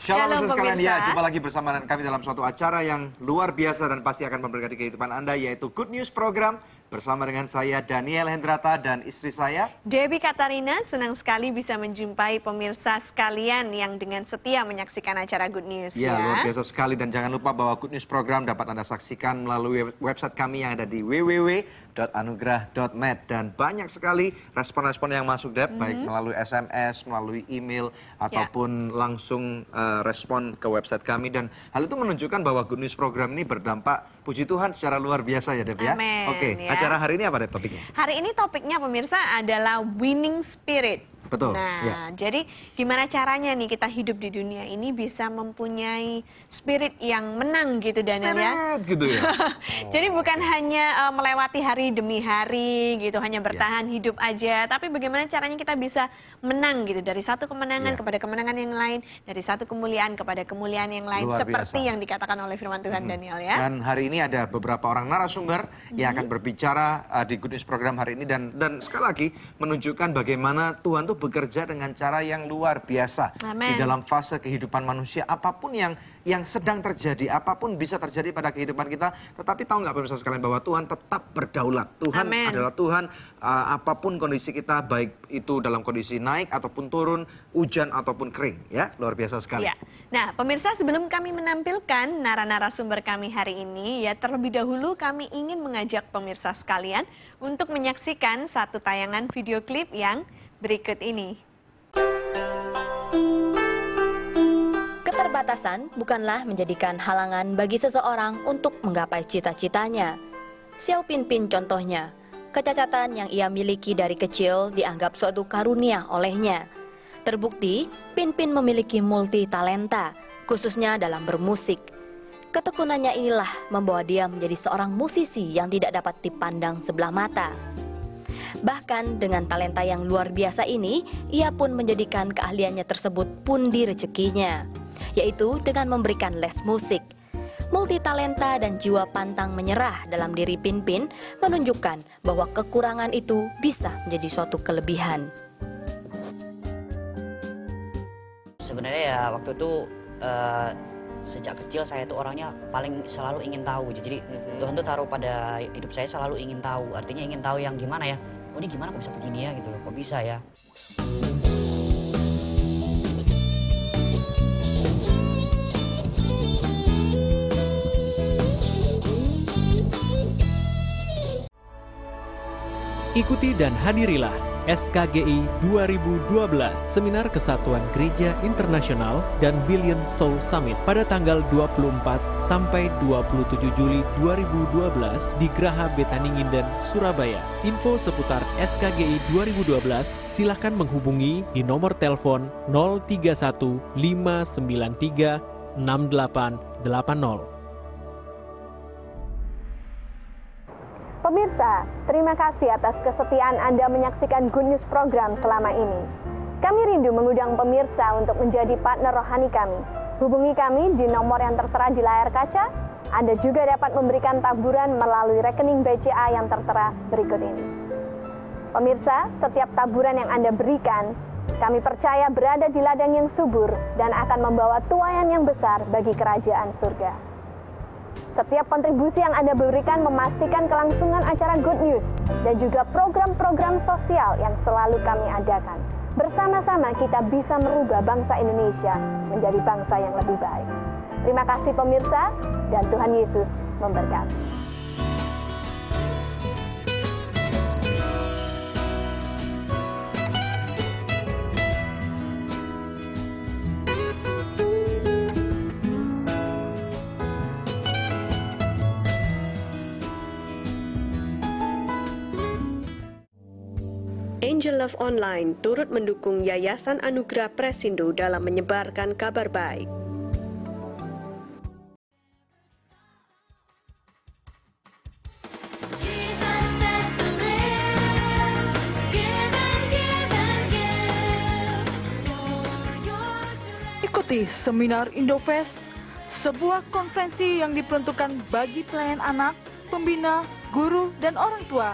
Shalom pemirsa sekalian, pemirsa. ya, jumpa lagi bersama dengan kami dalam suatu acara yang luar biasa dan pasti akan memberkati kehidupan Anda, yaitu Good News Program bersama dengan saya Daniel Hendrata dan istri saya Debbie Katarina. Senang sekali bisa menjumpai pemirsa sekalian yang dengan setia menyaksikan acara Good News. Ya, luar biasa sekali, dan jangan lupa bahwa Good News Program dapat Anda saksikan melalui website kami yang ada di www.anugrah.net, dan banyak sekali respon-respon yang masuk, Deb, baik melalui SMS, melalui email ataupun langsung respon ke website kami, dan hal itu menunjukkan bahwa Good News Program ini berdampak, puji Tuhan, secara luar biasa ya, Deb, ya. Amen, Oke, ya. acara hari ini apa, Deb, topiknya? Hari ini topiknya pemirsa adalah winning spirit. Betul. Nah, ya. jadi gimana caranya nih kita hidup di dunia ini bisa mempunyai spirit yang menang gitu, Daniel, ya? Spirit gitu ya. Jadi bukan hanya melewati hari demi hari gitu, hanya bertahan hidup aja, tapi bagaimana caranya kita bisa menang gitu, dari satu kemenangan kepada kemenangan yang lain, dari satu kemuliaan kepada kemuliaan yang lain, Luar seperti biasa yang dikatakan oleh firman Tuhan, Daniel, ya. Dan hari ini ada beberapa orang narasumber yang akan berbicara di Good News Program hari ini, dan sekali lagi menunjukkan bagaimana Tuhan tuh bekerja dengan cara yang luar biasa. Amen. Di dalam fase kehidupan manusia, apapun yang sedang terjadi, apapun bisa terjadi pada kehidupan kita, tetapi tahu nggak pemirsa sekalian bahwa Tuhan tetap berdaulat. Tuhan adalah Tuhan, apapun kondisi kita, baik itu dalam kondisi naik ataupun turun, hujan ataupun kering, ya, luar biasa sekali. Ya. Nah, pemirsa, sebelum kami menampilkan narasumber kami hari ini, ya, terlebih dahulu kami ingin mengajak pemirsa sekalian untuk menyaksikan satu tayangan video klip yang berikut ini. Keterbatasan bukanlah menjadikan halangan bagi seseorang untuk menggapai cita-citanya. Xiao Pinpin contohnya, kecacatan yang ia miliki dari kecil dianggap suatu karunia olehnya. Terbukti, Pinpin memiliki multi talenta, khususnya dalam bermusik. Ketekunannya inilah membawa dia menjadi seorang musisi yang tidak dapat dipandang sebelah mata. Bahkan dengan talenta yang luar biasa ini, ia pun menjadikan keahliannya tersebut pundi rezekinya, yaitu dengan memberikan les musik. Multi talenta dan jiwa pantang menyerah dalam diri Pinpin menunjukkan bahwa kekurangan itu bisa menjadi suatu kelebihan. Sebenarnya ya waktu itu sejak kecil saya tuh orangnya paling selalu ingin tahu. Jadi Tuhan tuh taruh pada hidup saya selalu ingin tahu. Artinya ingin tahu yang gimana ya. Oh, ini gimana kok bisa begini ya gitu loh. Kok bisa ya? Ikuti dan hadirilah SKGI 2012, Seminar Kesatuan Gereja Internasional dan Billion Soul Summit pada tanggal 24 sampai 27 Juli 2012 di Graha Betani Nginden, Surabaya. Info seputar SKGI 2012 silakan menghubungi di nomor telepon 031 593 6880. Pemirsa, terima kasih atas kesetiaan Anda menyaksikan Good News Program selama ini. Kami rindu mengundang pemirsa untuk menjadi partner rohani kami. Hubungi kami di nomor yang tertera di layar kaca. Anda juga dapat memberikan taburan melalui rekening BCA yang tertera berikut ini. Pemirsa, setiap taburan yang Anda berikan, kami percaya berada di ladang yang subur dan akan membawa tuaian yang besar bagi kerajaan surga. Setiap kontribusi yang Anda berikan memastikan kelangsungan acara Good News dan juga program-program sosial yang selalu kami adakan. Bersama-sama kita bisa merubah bangsa Indonesia menjadi bangsa yang lebih baik. Terima kasih pemirsa, dan Tuhan Yesus memberkati. Angel Love Online turut mendukung Yayasan Anugerah Presindo dalam menyebarkan kabar baik. Ikuti Seminar Indofest, sebuah konferensi yang diperuntukkan bagi pelayan anak, pembina, guru, dan orang tua.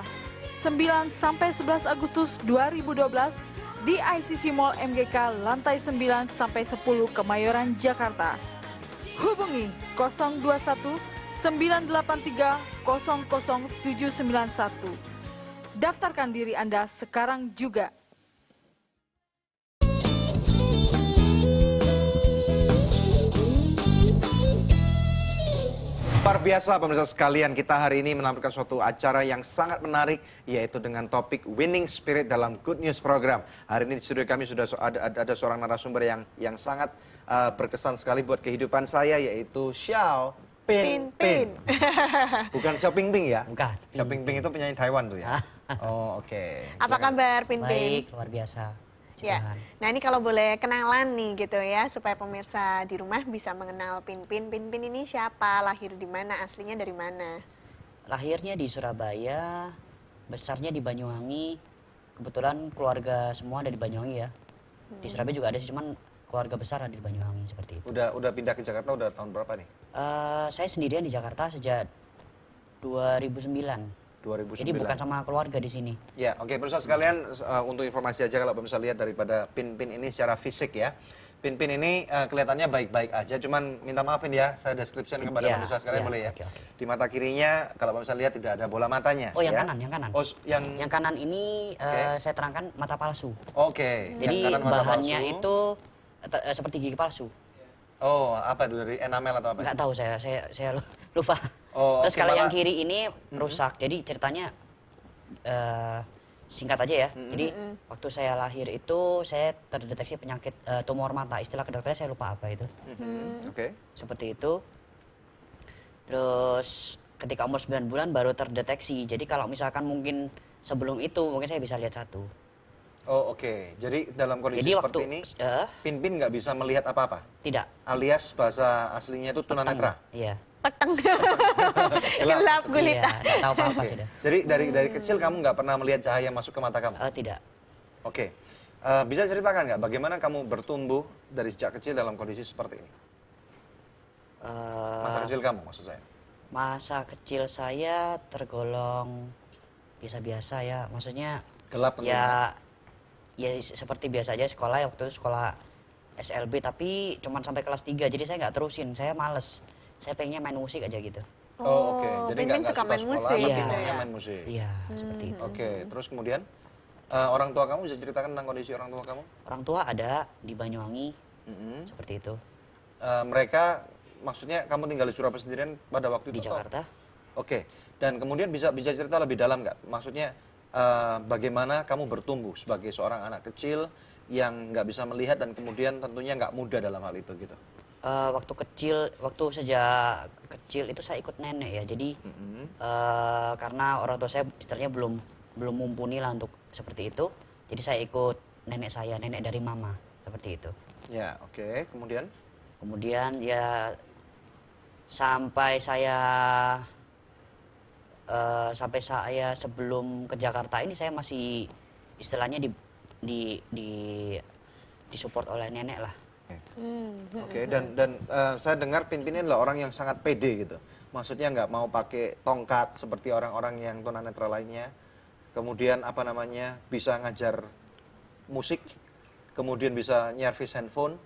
9-11 Agustus 2012 di ICC Mall MGK lantai 9 sampai 10 Kemayoran, Jakarta. Hubungi 021 983 00791. Daftarkan diri Anda sekarang juga. Luar biasa pemirsa sekalian, kita hari ini menampilkan suatu acara yang sangat menarik, yaitu dengan topik Winning Spirit dalam Good News Program. Hari ini di studio kami sudah ada seorang narasumber yang sangat berkesan sekali buat kehidupan saya, yaitu Xiao Pin Pin. Bukan Xiao Ping Ping ya? Bukan. Xiao Ping Ping itu penyanyi Taiwan tuh ya? Oh, oke. Apa kabar Pin Pin? Baik, luar biasa. Ya. Nah ini kalau boleh kenalan nih gitu ya, supaya pemirsa di rumah bisa mengenal Pin Pin. Pin Pin ini siapa? Lahir di mana? Aslinya dari mana? Lahirnya di Surabaya, besarnya di Banyuwangi. Kebetulan keluarga semua ada di Banyuwangi ya. Di Surabaya juga ada sih, cuman keluarga besar ada di Banyuwangi seperti itu. Udah pindah ke Jakarta udah tahun berapa nih? Saya sendirian di Jakarta sejak 2009. 2009. Jadi bukan sama keluarga di sini. Ya, oke, pemirsa sekalian, untuk informasi aja kalau pemirsa lihat daripada Pin Pin ini secara fisik ya. Pin Pin ini kelihatannya baik-baik aja, cuman minta maafin ya, saya description kepada pemirsa sekalian boleh ya. Okay. Di mata kirinya kalau pemirsa lihat tidak ada bola matanya. Oh, yang ya? kanan, yang kanan. Oh, yang kanan ini saya terangkan mata palsu. Oke. Jadi yang kanan mata bahannya palsu. itu seperti gigi palsu. Oh, apa itu dari enamel atau apa? Nggak tahu saya lupa. Oh, terus oke, kalau yang malah- kiri ini rusak. Jadi ceritanya singkat aja ya. Jadi waktu saya lahir itu saya terdeteksi penyakit tumor mata. Istilah kedokterannya saya lupa apa itu. Oke. Seperti itu. Terus ketika umur 9 bulan baru terdeteksi. Jadi kalau misalkan mungkin sebelum itu mungkin saya bisa lihat satu. Oh, oke. Jadi dalam kondisi Jadi seperti waktu ini, Pin Pin nggak bisa melihat apa-apa. tidak. Alias bahasa aslinya itu tunanetra. Iya. Peteng. Gelap gulita. Iya, nggak tahu apa-apa Oke. sudah. Jadi dari kecil kamu nggak pernah melihat cahaya masuk ke mata kamu? Tidak. Oke. Bisa ceritakan nggak bagaimana kamu bertumbuh dari sejak kecil dalam kondisi seperti ini? Masa kecil kamu maksud saya? Masa kecil saya tergolong biasa-biasa ya. Maksudnya Gelap tentunya. ya seperti biasa aja sekolah ya, waktu itu sekolah SLB tapi cuman sampai kelas 3. Jadi saya nggak terusin, saya males. Saya pengennya main musik aja gitu. Oh, oke. Jadi Pin nggak Pin suka main sekolah, musik tapi gitu maunya ya. main musik. Iya, seperti itu. Oke. Terus kemudian orang tua kamu bisa ceritakan tentang kondisi orang tua kamu? Orang tua ada di Banyuwangi, seperti itu. Mereka maksudnya kamu tinggal di Surabaya sendirian pada waktu Di itu? Jakarta. Oke. Dan kemudian bisa cerita lebih dalam nggak? Maksudnya bagaimana kamu bertumbuh sebagai seorang anak kecil yang nggak bisa melihat dan kemudian tentunya nggak mudah dalam hal itu gitu? Waktu sejak kecil itu saya ikut nenek ya. Jadi karena orang tua saya istilahnya belum mumpuni lah untuk seperti itu. Jadi saya ikut nenek saya, nenek dari mama, seperti itu. Ya, oke. Kemudian? Kemudian ya sampai saya sebelum ke Jakarta ini saya masih istilahnya disupport oleh nenek lah. Oke, dan saya dengar Pin Pin ini adalah orang yang sangat pede gitu. Maksudnya nggak mau pakai tongkat seperti orang-orang yang tunanetra lainnya. Kemudian apa namanya bisa ngajar musik, kemudian bisa nyervis handphone,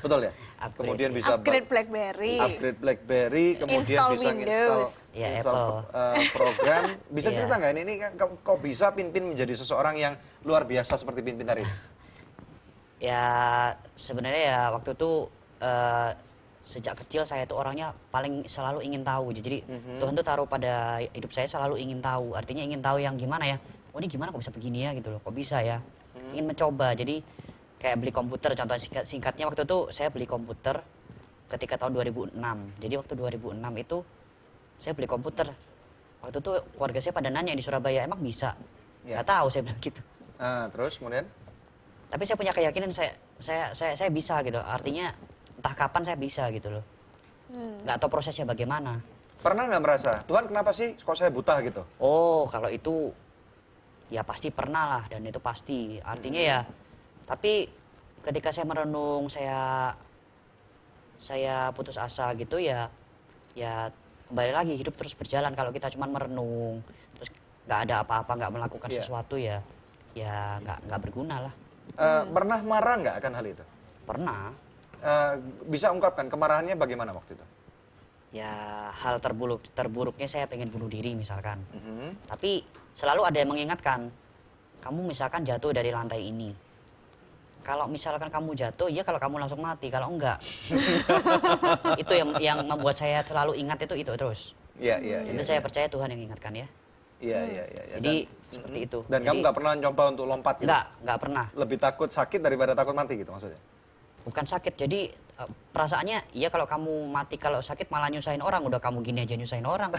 betul ya? Kemudian bisa Upgrade BlackBerry. kemudian Install bisa Windows. Ya, install program. Bisa cerita nggak ini kan kok bisa Pin Pin menjadi seseorang yang luar biasa seperti Pin Pin tadi? Ya sebenarnya ya waktu itu sejak kecil saya tuh orangnya paling selalu ingin tahu. Jadi Tuhan tuh taruh pada hidup saya selalu ingin tahu. Artinya ingin tahu yang gimana ya. Oh ini gimana kok bisa begini ya gitu loh. Kok bisa ya. Ingin mencoba. Jadi kayak beli komputer. Contoh singkatnya waktu itu saya beli komputer ketika tahun 2006. Jadi waktu 2006 itu saya beli komputer. Waktu itu keluarga saya pada nanya di Surabaya emang bisa. Ya. Nggak tahu saya bilang gitu. Terus kemudian? Tapi saya punya keyakinan saya bisa gitu. Artinya entah kapan saya bisa gitu loh. Nggak tahu prosesnya bagaimana. Pernah nggak merasa, Tuhan kenapa sih kok saya buta gitu? Oh kalau itu ya pasti pernah lah dan itu pasti. Artinya ya, tapi ketika saya merenung, saya putus asa gitu ya kembali lagi hidup terus berjalan. Kalau kita cuma merenung terus nggak ada apa-apa, nggak melakukan sesuatu ya nggak berguna lah. Pernah marah nggak akan hal itu? Pernah. Bisa ungkapkan kemarahannya bagaimana waktu itu? Ya hal terburuknya saya pengen bunuh diri misalkan. Tapi selalu ada yang mengingatkan, kamu misalkan jatuh dari lantai ini. Kalau misalkan kamu jatuh, ya kalau kamu langsung mati, kalau enggak. Itu yang membuat saya selalu ingat itu terus. Iya. Itu saya percaya Tuhan yang ingatkan ya. Iya. Jadi seperti itu. Dan kamu nggak pernah coba untuk lompat gitu? Nggak pernah. Lebih takut sakit daripada takut mati gitu maksudnya? Bukan sakit, jadi perasaannya, ya kalau kamu mati kalau sakit malah nyusahin orang, udah kamu gini aja nyusahin orang.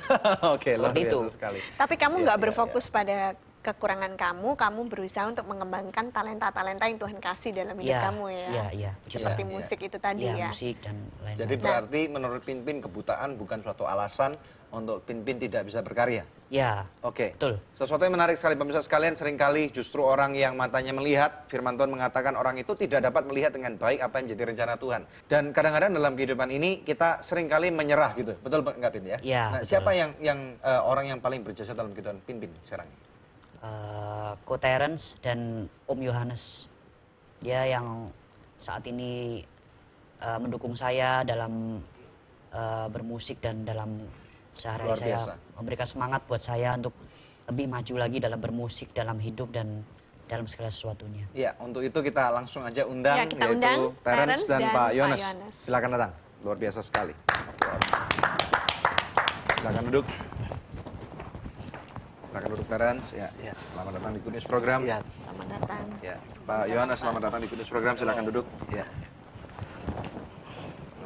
Oke, seperti itu. Sekali. Tapi kamu nggak berfokus pada kekurangan kamu berusaha untuk mengembangkan talenta-talenta yang Tuhan kasih dalam hidup kamu ya. Iya. Seperti musik itu tadi ya. Musik dan lain-lain. Jadi berarti menurut Pinpin kebutaan bukan suatu alasan untuk Pinpin tidak bisa berkarya. Ya. Oke. Betul. Sesuatu yang menarik sekali pemirsa sekalian, seringkali justru orang yang matanya melihat, firman Tuhan mengatakan orang itu tidak dapat melihat dengan baik apa yang menjadi rencana Tuhan. Dan kadang-kadang dalam kehidupan ini kita seringkali menyerah gitu. Betul nggak Pin ya? Iya. Nah, siapa yang orang yang paling berjasa dalam kehidupan Pinpin sekarang? Ko Terence dan Om Yohanes. Dia yang saat ini mendukung saya dalam bermusik dan dalam sehari-hari saya memberikan semangat buat saya untuk lebih maju lagi dalam bermusik, dalam hidup dan dalam segala sesuatunya. Ya, untuk itu kita langsung aja undang, ya, kita undang Terence dan Pak Yohanes. Silakan datang, luar biasa sekali. Silakan duduk. Silakan duduk Terence. Ya. Selamat datang di Good News Program. Ya. Selamat datang. Ya, Pak Yohanes selamat datang di Good News Program. Silakan duduk. Ya.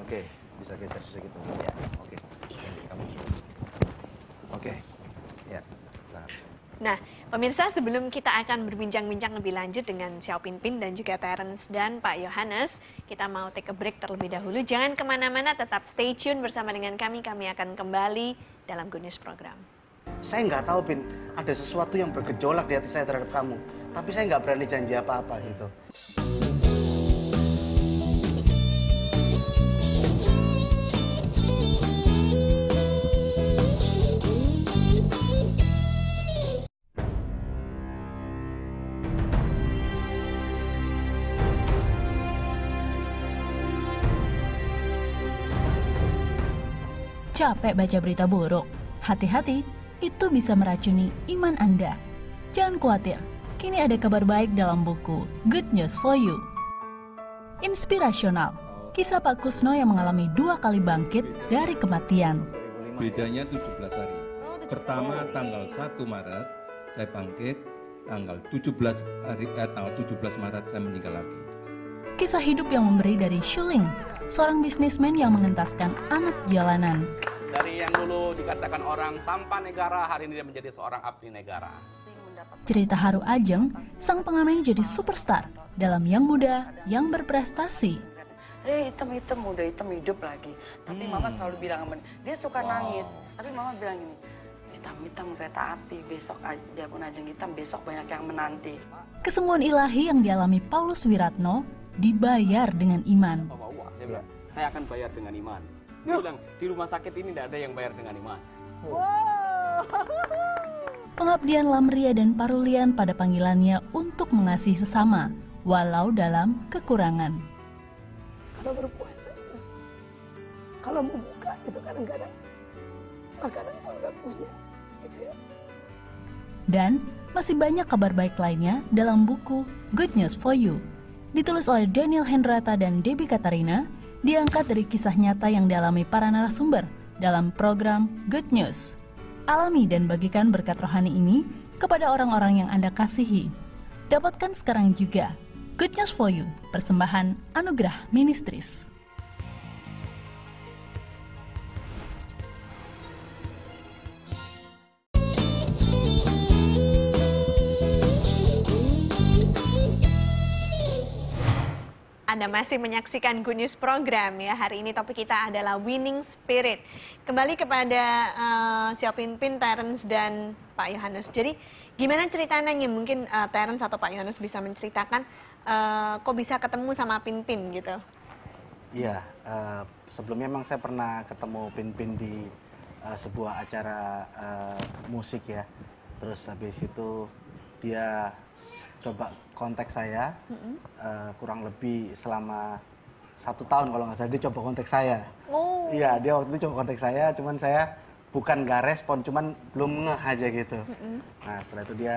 Oke, bisa geser sedikit. Ya, oke. Kamu. Oke. Ya. Nah, pemirsa, sebelum kita akan berbincang-bincang lebih lanjut dengan Xiao Pinpin dan juga Terence dan Pak Yohanes, kita mau take a break terlebih dahulu. Jangan kemana-mana, tetap stay tune bersama dengan kami. Kami akan kembali dalam Good News Program. Saya nggak tahu, Pin, ada sesuatu yang bergejolak di hati saya terhadap kamu. Tapi saya nggak berani janji apa-apa gitu. Capek baca berita buruk? Hati-hati, itu bisa meracuni iman Anda. Jangan khawatir, kini ada kabar baik dalam buku Good News for You. Inspirasional, kisah Pak Kusno yang mengalami 2 kali bangkit dari kematian. Bedanya 17 hari. Pertama tanggal 1 Maret saya bangkit, tanggal 17 Maret saya meninggal lagi. Kisah hidup yang memberi dari Shuling, seorang bisnismen yang mengentaskan anak jalanan. Dari yang dulu dikatakan orang sampah negara, hari ini dia menjadi seorang abdi negara. Cerita haru Ajeng, sang pengamen jadi superstar dalam Yang Muda, Yang Berprestasi. Hitam muda, hitam hidup lagi. Tapi mama selalu bilang, dia suka nangis. Tapi mama bilang gini, hitam kereta api, besok biarpun Ajeng hitam, besok banyak yang menanti. Kesembuhan ilahi yang dialami Paulus Wiratno dibayar dengan iman. Saya bilang, saya akan bayar dengan iman. Dia bilang, di rumah sakit ini tidak ada yang bayar dengan iman. Pengabdian Lamria dan Parulian pada panggilannya untuk mengasihi sesama, walau dalam kekurangan. Kalau berpuasa, kalau membuka itu kadang-kadang makanan yang nggak punya. Gitu ya. Dan masih banyak kabar baik lainnya dalam buku Good News for You. Ditulis oleh Daniel Hendrata dan Debbie Katarina, diangkat dari kisah nyata yang dialami para narasumber dalam program Good News. Alami dan bagikan berkat rohani ini kepada orang-orang yang Anda kasihi. Dapatkan sekarang juga Good News for You, persembahan Anugerah Ministries. Anda masih menyaksikan Good News Program ya. Hari ini topik kita adalah Winning Spirit. Kembali kepada Xiao Pinpin, Terence dan Pak Yohanes. Jadi gimana ceritanya? Mungkin Terence atau Pak Yohanes bisa menceritakan kok bisa ketemu sama Pinpin gitu. Iya, sebelumnya memang saya pernah ketemu Pinpin di sebuah acara musik ya. Terus habis itu dia coba kontak saya, kurang lebih selama 1 tahun kalau nggak salah dia coba kontak saya. Oh. Iya, dia waktu itu coba kontak saya, cuman saya bukan nggak respon, cuman belum ngeh aja gitu. Nah setelah itu dia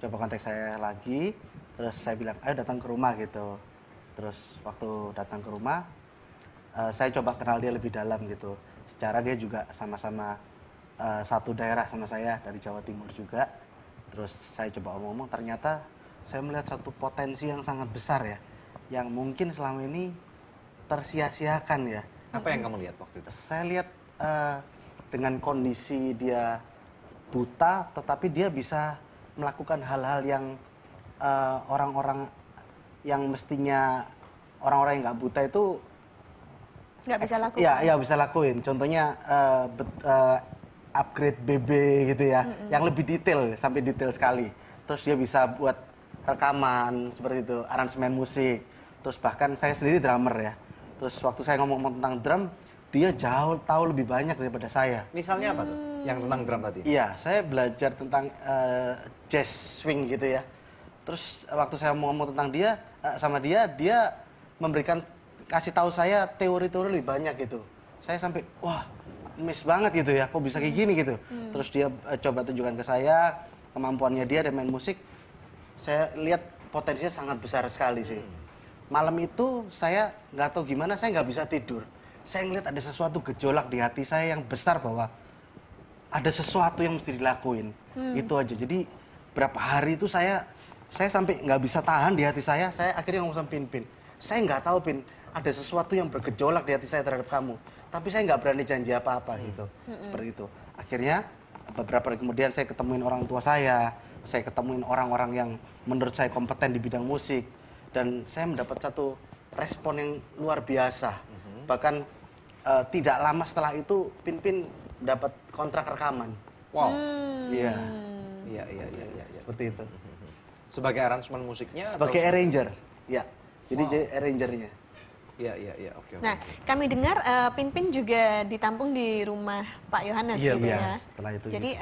coba kontak saya lagi, terus saya bilang, ayo datang ke rumah gitu. Terus waktu datang ke rumah, saya coba kenal dia lebih dalam gitu. Secara dia juga sama-sama satu daerah sama saya, dari Jawa Timur juga. Terus saya coba omong-omong, ternyata saya melihat satu potensi yang sangat besar ya, yang mungkin selama ini tersia-siakan ya. Apa yang kamu lihat waktu itu? Saya lihat dengan kondisi dia buta, tetapi dia bisa melakukan hal-hal yang orang-orang yang mestinya orang-orang yang nggak buta itu nggak bisa lakukan. Iya bisa lakuin. Contohnya upgrade BB gitu ya, yang lebih detail sampai detail sekali. Terus dia bisa buat rekaman seperti itu, aransemen musik. Terus bahkan saya sendiri drummer ya. Terus waktu saya ngomong tentang drum, dia jauh tahu lebih banyak daripada saya. Misalnya apa tuh? Yang tentang drum tadi? Iya, saya belajar tentang jazz swing gitu ya. Terus waktu saya ngomong tentang dia sama dia kasih tahu saya teori-teori lebih banyak gitu. Saya sampai wah, miss banget gitu ya, kok bisa kayak gini gitu. Terus dia coba tunjukkan ke saya kemampuannya dia dan main musik. Saya lihat potensinya sangat besar sekali sih. Malam itu saya nggak tahu gimana, saya nggak bisa tidur. Saya ngeliat ada sesuatu gejolak di hati saya yang besar bahwa ada sesuatu yang mesti dilakuin. Itu aja. Jadi berapa hari itu saya sampai nggak bisa tahan di hati saya akhirnya ngomong sama Pin. Saya nggak tahu Pin, ada sesuatu yang bergejolak di hati saya terhadap kamu. Tapi saya nggak berani janji apa-apa gitu. Seperti itu. Akhirnya beberapa hari kemudian saya ketemuin orang tua saya ketemuin orang-orang yang menurut saya kompeten di bidang musik. Dan saya mendapat satu respon yang luar biasa. Bahkan tidak lama setelah itu Pin dapat kontrak rekaman. Wow. Iya. Iya. Seperti itu. Sebagai aransemen musiknya? Sebagai arranger. Ya. Jadi arrangernya. Iya, oke. Nah, kami dengar Pin juga ditampung di rumah Pak Yohanes gitu ya. Setelah itu. Jadi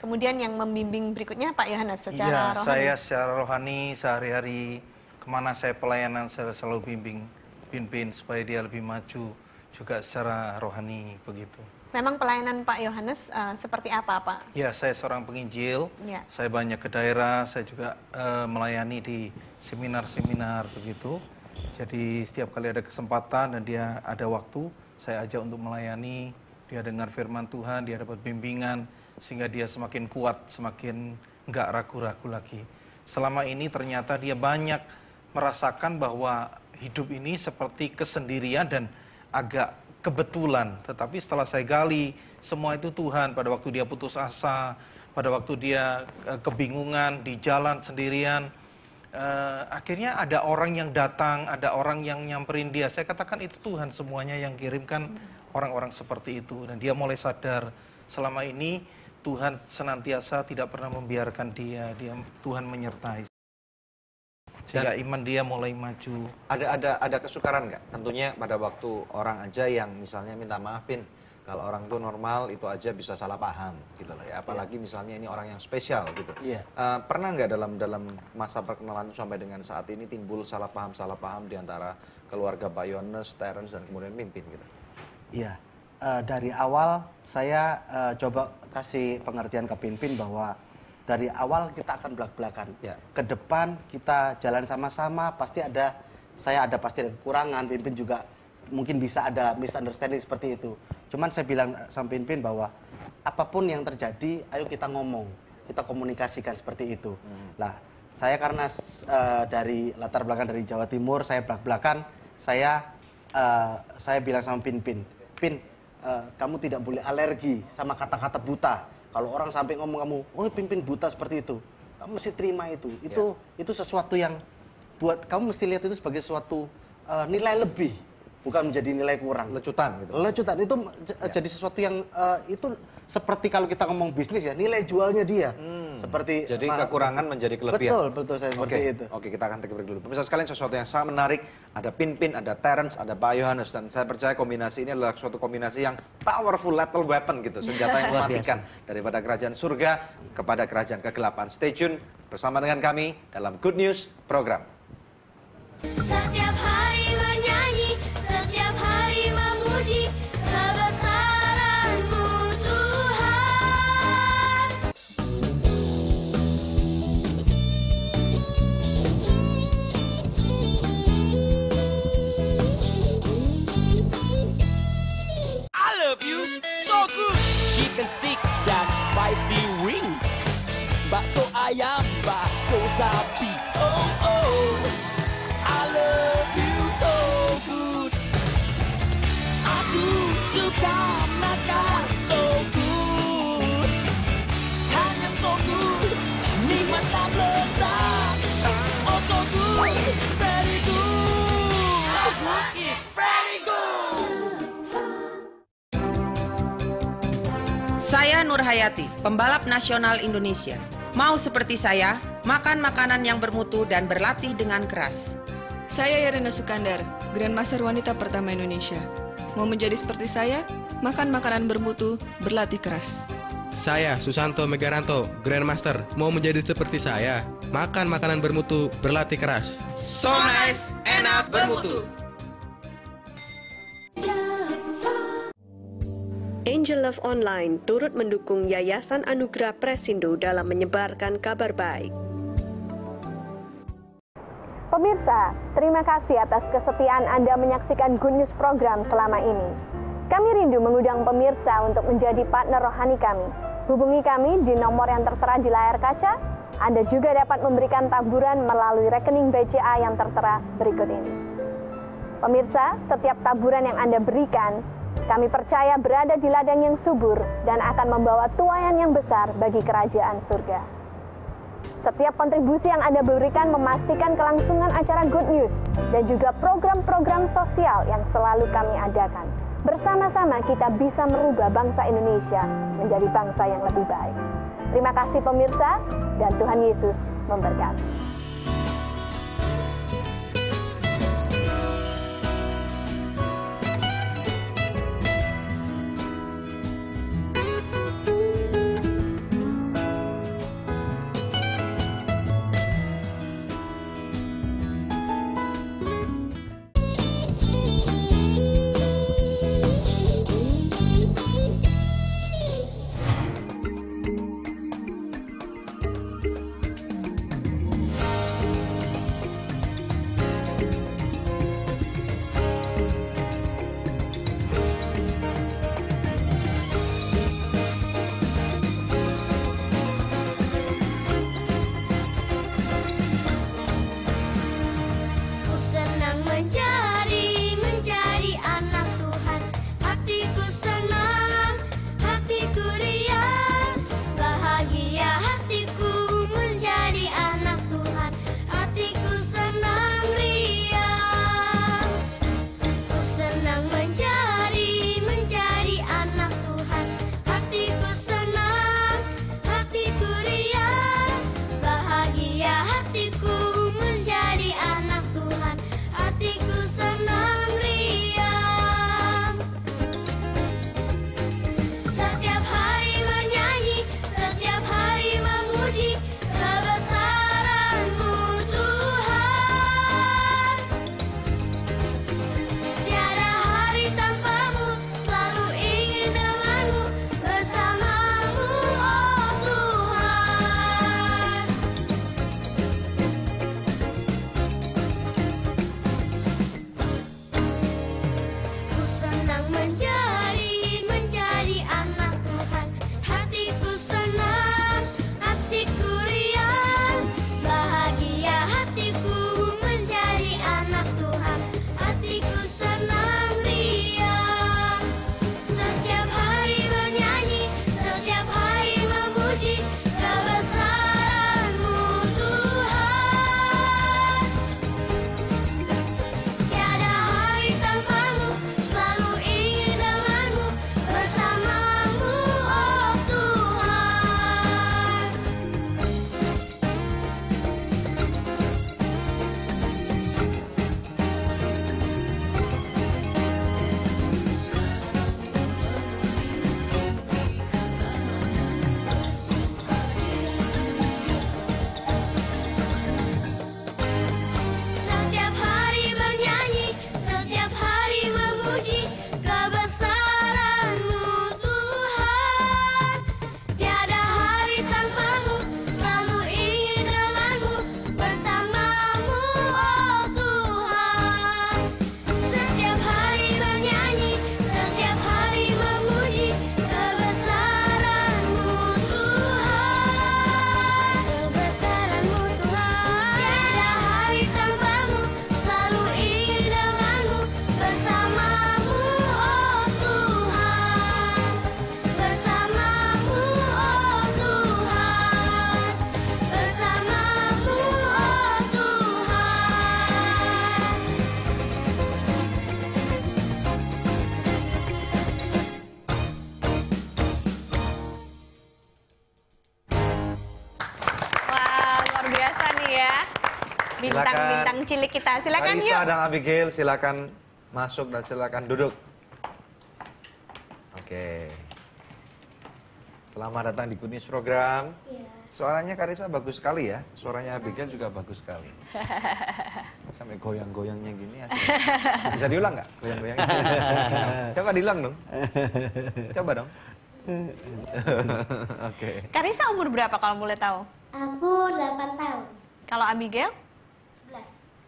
kemudian yang membimbing berikutnya Pak Yohanes secara rohani. Saya secara rohani sehari-hari kemana saya pelayanan saya selalu bimbing Pin supaya dia lebih maju juga secara rohani begitu. Memang pelayanan Pak Yohanes seperti apa Pak? Ya, saya seorang penginjil. Ya. Saya banyak ke daerah, saya juga melayani di seminar-seminar begitu. Jadi setiap kali ada kesempatan dan dia ada waktu, saya ajak untuk melayani. Dia dengar firman Tuhan, dia dapat bimbingan sehingga dia semakin kuat, semakin nggak ragu-ragu lagi. Selama ini ternyata dia banyak merasakan bahwa hidup ini seperti kesendirian dan agak kebetulan. Tetapi setelah saya gali, semua itu Tuhan. Pada waktu dia putus asa, pada waktu dia kebingungan di jalan sendirian, akhirnya ada orang yang datang, ada orang yang nyamperin dia. Saya katakan itu Tuhan semuanya yang kirimkan orang-orang seperti itu. Dan dia mulai sadar selama ini Tuhan senantiasa tidak pernah membiarkan dia Tuhan menyertai. Sehingga iman dia mulai maju. Ada kesukaran nggak? Tentunya pada waktu orang aja yang misalnya minta maafin, kalau orang itu normal itu aja bisa salah paham gitu loh ya. Apalagi misalnya ini orang yang spesial gitu. Pernah nggak dalam masa perkenalan sampai dengan saat ini timbul salah paham di antara keluarga Pak Yohanes, Terence dan kemudian Pimpin gitu? Iya. Dari awal saya coba kasih pengertian ke Pimpin bahwa dari awal kita akan belak-belakan. Ke depan kita jalan sama-sama, pasti ada kekurangan, Pimpin juga mungkin bisa ada misunderstanding seperti itu. Cuman saya bilang sama Pimpin bahwa apapun yang terjadi, ayo kita ngomong, kita komunikasikan seperti itu. Nah, saya karena dari latar belakang dari Jawa Timur, saya belak-belakan, saya bilang sama Pin, kamu tidak boleh alergi sama kata-kata buta. Kalau orang sampai ngomong kamu, oh Pimpin buta seperti itu, kamu mesti terima itu. Itu sesuatu yang buat kamu mesti lihat itu sebagai suatu nilai lebih, bukan menjadi nilai kurang. Lecutan gitu. Lecutan itu jadi sesuatu yang itu seperti kalau kita ngomong bisnis ya, nilai jualnya dia. Seperti jadi kekurangan menjadi kelebihan. Betul saya seperti itu. Oke, kita akan break dulu. Pemirsa sekalian, sesuatu yang sangat menarik. Ada Pimpin, ada Terence, ada Pak Yohanes, dan saya percaya kombinasi ini adalah suatu kombinasi yang powerful lethal weapon gitu, senjata yang mematikan daripada kerajaan surga kepada kerajaan kegelapan. Stay tune. bersama dengan kami dalam Good News Program. Setiap hari bernyanyi, setiap hari memuji kebesaran-Mu Tuhan. I love you so good. Chicken stick dan spicy wings. Bakso ayam, bakso sapi. Oh oh, I love you so good. Aku suka makan so good. Hanya so good, nikmat dan lezat. Oh so good, very good. It's very good. Saya Nur Hayati, pembalap nasional Indonesia. Mau seperti saya, makan makanan yang bermutu dan berlatih dengan keras. Saya Yarina Sukandar, Grandmaster wanita pertama Indonesia. Mau menjadi seperti saya, makan makanan bermutu, berlatih keras. Saya Susanto Megaranto, Grandmaster. Mau menjadi seperti saya, makan makanan bermutu, berlatih keras. So nice, enak, bermutu. Angel Love Online turut mendukung Yayasan Anugerah Presindo dalam menyebarkan kabar baik. Pemirsa, terima kasih atas kesetiaan Anda menyaksikan Good News Program selama ini. Kami rindu mengundang pemirsa untuk menjadi partner rohani kami. Hubungi kami di nomor yang tertera di layar kaca. Anda juga dapat memberikan taburan melalui rekening BCA yang tertera berikut ini. Pemirsa, setiap taburan yang Anda berikan, kami percaya berada di ladang yang subur dan akan membawa tuaian yang besar bagi kerajaan surga. Setiap kontribusi yang Anda berikan memastikan kelangsungan acara Good News dan juga program-program sosial yang selalu kami adakan. Bersama-sama kita bisa merubah bangsa Indonesia menjadi bangsa yang lebih baik. Terima kasih pemirsa, dan Tuhan Yesus memberkati. bintang-bintang cilik kita. Silakan Karissa yuk. dan Abigail silakan masuk dan silakan duduk. Oke. Selamat datang di Good News Program. Suaranya Karissa bagus sekali ya. Suaranya Abigail juga bagus sekali. Sampai goyang-goyangnya gini. Bisa diulang nggak goyang-goyangnya? Coba diulang dong. Coba dong. Oke. Karissa umur berapa kalau boleh tahu? Aku 8 tahun. Kalau Abigail?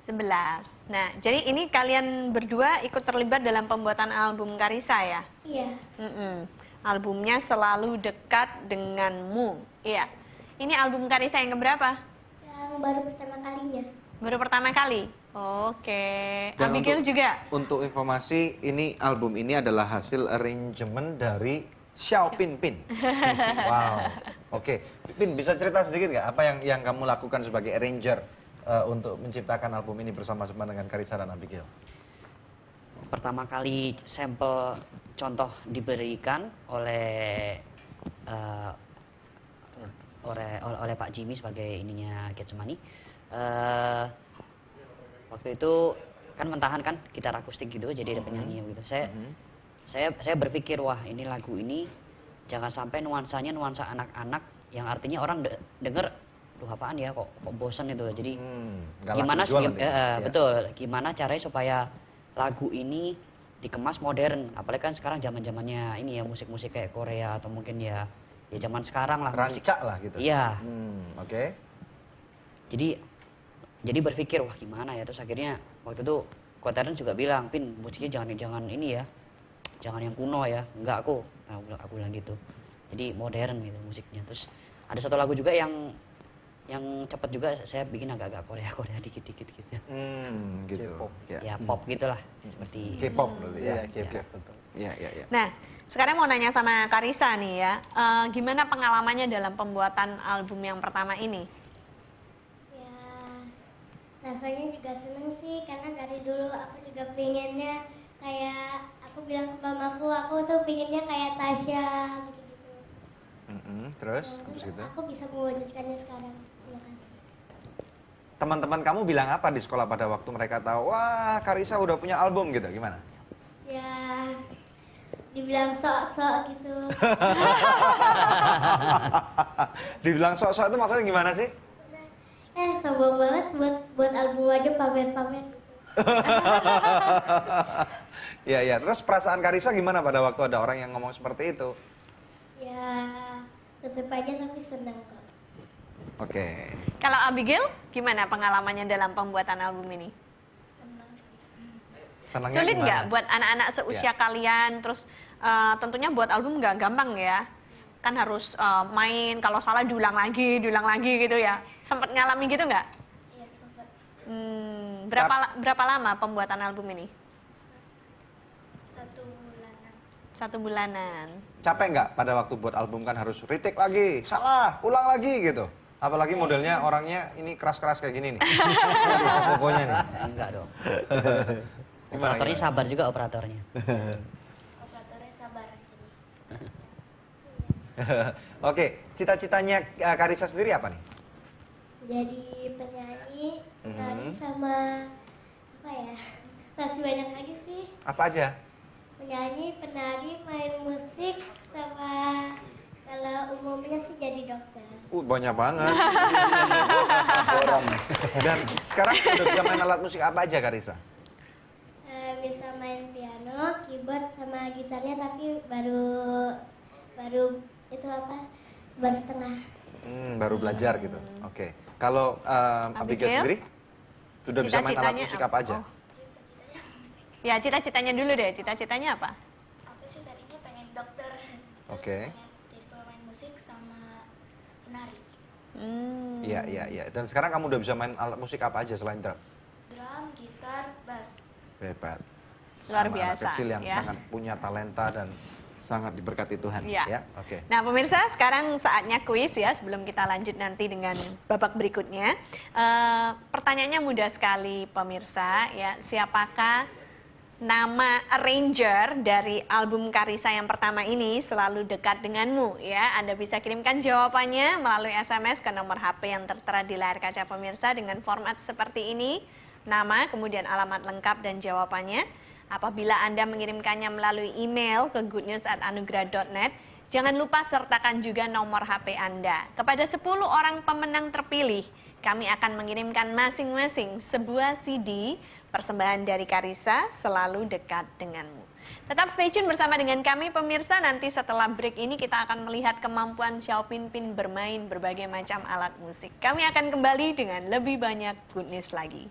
11. Nah, jadi ini kalian berdua ikut terlibat dalam pembuatan album Karissa ya? Iya. Albumnya Selalu Dekat Denganmu. Iya. Ini album Karissa yang keberapa? Yang baru pertama kalinya. Baru pertama kali? Oke. Dan Abigail juga? Untuk informasi, ini album ini adalah hasil arrangement dari Xiao Pin Pin. Wow. Oke. Pin, bisa cerita sedikit nggak apa yang kamu lakukan sebagai arranger untuk menciptakan album ini bersama-sama dengan Karissa dan Abigail? Pertama kali sampel contoh diberikan oleh Pak Jimmy sebagai ininya Getsemani. Waktu itu kan mentahan kan gitar akustik gitu, jadi ada penyanyi gitu. Saya berpikir, wah ini lagu ini jangan sampai nuansanya nuansa anak-anak yang artinya orang denger, duh apaan ya kok bosan itu. Jadi betul, gimana caranya supaya lagu ini dikemas modern, apalagi kan sekarang zaman-zamannya ini ya musik-musik kayak Korea atau mungkin ya zaman sekarang lah musik rancak lah gitu. Iya. Oke. Jadi berpikir wah gimana ya, terus akhirnya waktu itu Koteren juga bilang, Pin musiknya jangan ini ya, jangan yang kuno ya. Enggak, aku bilang gitu. Jadi modern gitu musiknya. Terus ada satu lagu juga yang cepat juga saya bikin agak-agak Korea dikit-dikit gitu. Gitu. K-pop. Ya pop gitulah seperti K-pop berarti ya. K-pop. Iya. Nah, sekarang mau nanya sama Karissa nih ya. Gimana pengalamannya dalam pembuatan album yang pertama ini? Rasanya juga seneng sih, karena dari dulu aku juga pengennya kayak, aku bilang ke mamaku, aku tuh pengennya kayak Tasya gitu-gitu. Terus gitu. Aku bisa mewujudkannya sekarang. Terima kasih. Teman-teman kamu bilang apa di sekolah pada waktu mereka tahu, wah Karissa udah punya album gitu, gimana? Ya, dibilang sok-sok gitu. Dibilang sok-sok itu maksudnya gimana sih? Sombong banget buat album aja pamer-pamer. Ya. Terus perasaan Karissa gimana pada waktu ada orang yang ngomong seperti itu? Ya, tetep aja tapi senang kok. Oke. Kalau Abigail, gimana pengalamannya dalam pembuatan album ini? Senangnya Sulit gimana? nggak buat anak-anak seusia kalian? Terus tentunya buat album nggak gampang ya. Kan harus main, kalau salah diulang lagi gitu ya. Sempat ngalami gitu nggak? Iya, sempat. Berapa lama pembuatan album ini? 1 bulanan. 1 bulanan. Capek nggak pada waktu buat album kan harus retake lagi, salah, ulang lagi gitu? Apalagi modelnya orangnya ini keras-keras kayak gini nih. Pokoknya nih. Enggak dong. Operatornya sabar juga operatornya. Operatornya sabar aja. Oke, cita-citanya Karissa sendiri apa nih? Jadi penyanyi, penari sama apa ya? Masih banyak lagi sih. Apa aja? Penyanyi, penari, main musik, sama kalau umumnya sih jadi dokter. Banyak banget. Dan sekarang udah bisa main alat musik apa aja Karissa? Bisa main piano, keyboard, sama gitarnya, tapi baru itu apa? Baru setengah. Baru belajar gitu. Oke. Kalau Abigail sendiri sudah bisa main alat musik apa aja? Ya, cita-citanya dulu deh. Cita-citanya apa? Aku sih tadinya pengen dokter. Oke. Jadi pemain musik sama penari. Iya. Dan sekarang kamu udah bisa main alat musik apa aja selain drum? Drum, gitar, bass. Hebat. Luar Anak biasa. kecil yang ya. sangat punya talenta dan sangat diberkati Tuhan. Iya. Ya, oke. Nah pemirsa, sekarang saatnya kuis ya sebelum kita lanjut nanti dengan babak berikutnya. Pertanyaannya mudah sekali pemirsa ya. Siapakah nama arranger dari album Karissa yang pertama ini selalu dekat denganmu ya. Anda bisa kirimkan jawabannya melalui SMS ke nomor HP yang tertera di layar kaca pemirsa dengan format seperti ini. Nama, kemudian alamat lengkap dan jawabannya. Apabila Anda mengirimkannya melalui email ke goodnews@anugerah.net, jangan lupa sertakan juga nomor HP Anda. Kepada 10 orang pemenang terpilih, kami akan mengirimkan masing-masing sebuah CD persembahan dari Karissa selalu dekat denganmu. Tetap stay tune bersama dengan kami pemirsa. Nanti setelah break ini kita akan melihat kemampuan Xiao Pinpin bermain berbagai macam alat musik. Kami akan kembali dengan lebih banyak good news lagi.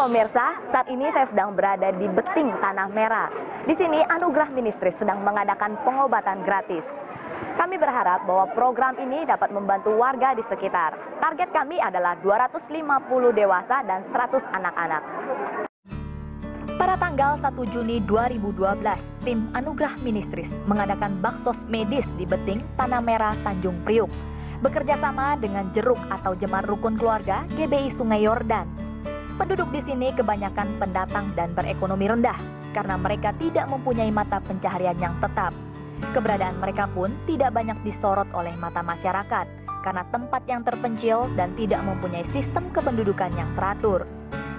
Pemirsa, saat ini saya sedang berada di Beting, Tanah Merah. Di sini Anugerah Ministries sedang mengadakan pengobatan gratis. Kami berharap bahwa program ini dapat membantu warga di sekitar. Target kami adalah 250 dewasa dan 100 anak-anak. Pada tanggal 1 Juni 2012, tim Anugerah Ministries mengadakan baksos medis di Beting, Tanah Merah, Tanjung Priuk. Bekerja sama dengan Jeruk atau Jemaat Rukun Keluarga GBI Sungai Yordan. Penduduk di sini kebanyakan pendatang dan berekonomi rendah karena mereka tidak mempunyai mata pencaharian yang tetap. Keberadaan mereka pun tidak banyak disorot oleh mata masyarakat karena tempat yang terpencil dan tidak mempunyai sistem kependudukan yang teratur.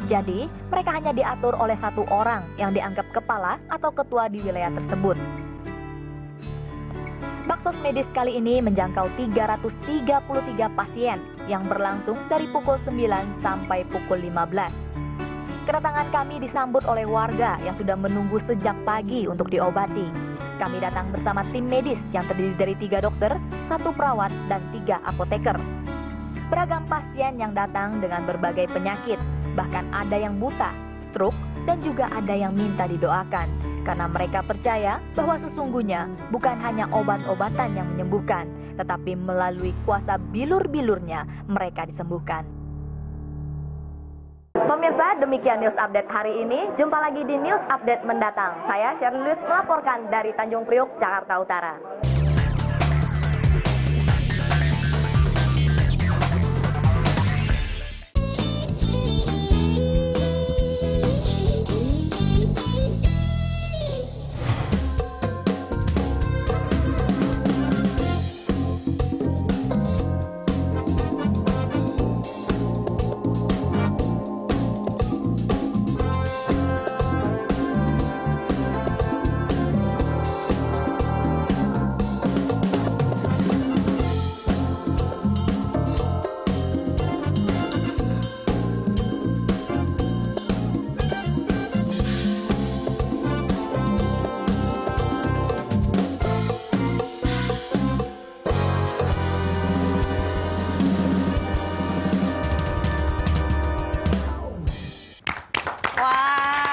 Jadi, mereka hanya diatur oleh satu orang yang dianggap kepala atau ketua di wilayah tersebut. Baksos medis kali ini menjangkau 333 pasien yang berlangsung dari pukul 9 sampai pukul 15. Kedatangan kami disambut oleh warga yang sudah menunggu sejak pagi untuk diobati. Kami datang bersama tim medis yang terdiri dari 3 dokter, 1 perawat, dan 3 apoteker. Beragam pasien yang datang dengan berbagai penyakit, bahkan ada yang buta, stroke, dan juga ada yang minta didoakan. Karena mereka percaya bahwa sesungguhnya bukan hanya obat-obatan yang menyembuhkan, tetapi melalui kuasa bilur-bilurnya mereka disembuhkan. Pemirsa, demikian news update hari ini. Jumpa lagi di news update mendatang. Saya Sherly Lewis melaporkan dari Tanjung Priuk, Jakarta Utara.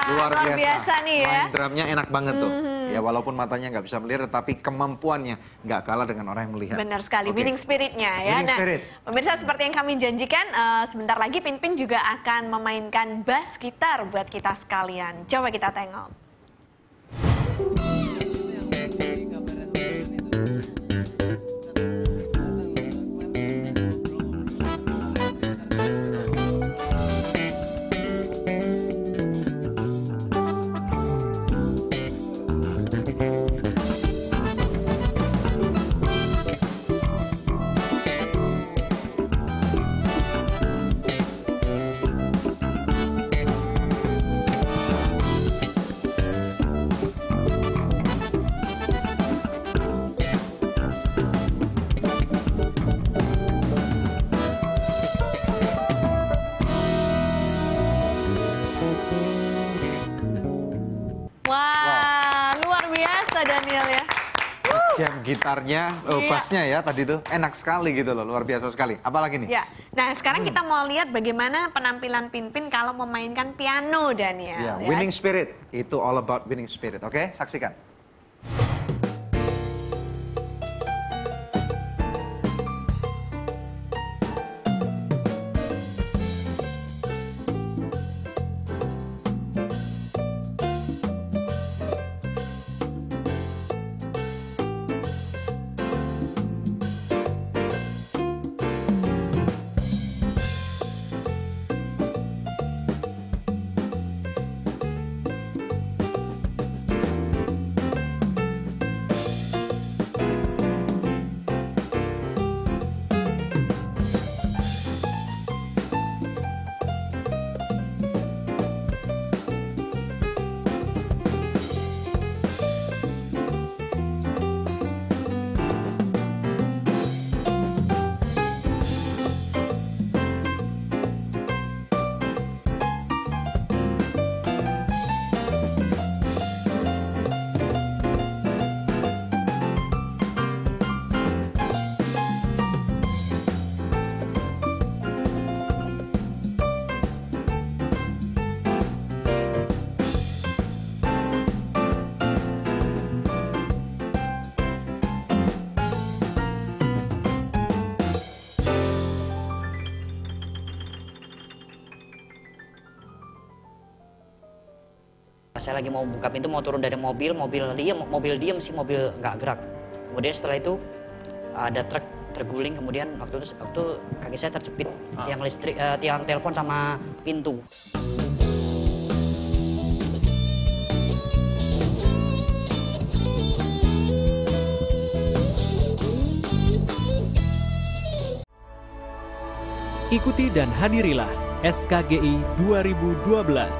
Luar biasa nih ya. Main drumnya enak banget tuh. Ya walaupun matanya nggak bisa melihat, tapi kemampuannya nggak kalah dengan orang yang melihat. Benar sekali, winning spiritnya ya. Winning spirit. Pemirsa, seperti yang kami janjikan, sebentar lagi Pinpin juga akan memainkan bass gitar buat kita sekalian. Coba kita tengok. Daniel ya. Jam gitarnya, bassnya ya tadi tuh enak sekali gitu loh, luar biasa sekali. Apalagi nih? Ya, Nah, sekarang kita mau lihat bagaimana penampilan Pinpin kalau memainkan piano, Daniel. Ya, winning spirit. Itu all about winning spirit. Oke, saksikan. Saya lagi mau buka pintu, mau turun dari mobil diem sih, mobil nggak gerak. Kemudian setelah itu ada truk terguling, kemudian waktu itu kaki saya terjepit tiang listrik, tiang telepon sama pintu. Ikuti dan hadirilah SKGI 2012,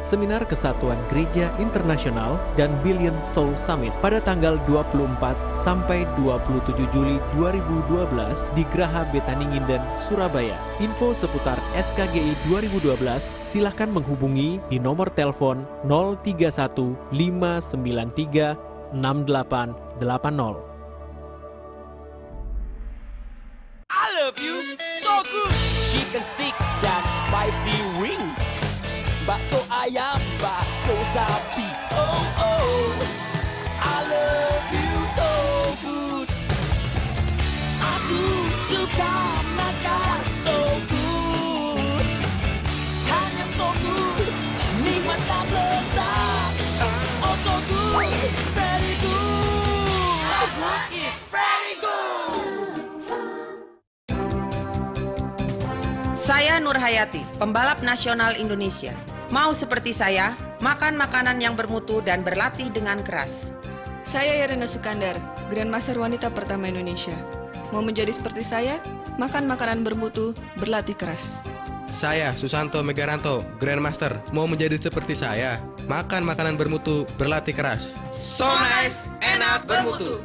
Seminar Kesatuan Gereja Internasional dan Billion Soul Summit pada tanggal 24 sampai 27 Juli 2012 di Graha Betani Nginden, Surabaya. Info seputar SKGI 2012 silahkan menghubungi di nomor telepon 031 593 6880. I love you so good. Chicken stick dan spicy wings. Bakso ayam, bakso sapi. Oh oh, I love you so good. Aku suka makan so good. Hanya so good, nikmat dan lezat. Oh so good, very good. So good is very good. Saya Nur Hayati, pembalap nasional Indonesia. Mau seperti saya, makan makanan yang bermutu dan berlatih dengan keras. Saya Yarina Sukandar, Grandmaster wanita pertama Indonesia. Mau menjadi seperti saya, makan makanan bermutu, berlatih keras. Saya Susanto Megaranto, Grandmaster. Mau menjadi seperti saya, makan makanan bermutu, berlatih keras. So nice, enak, bermutu.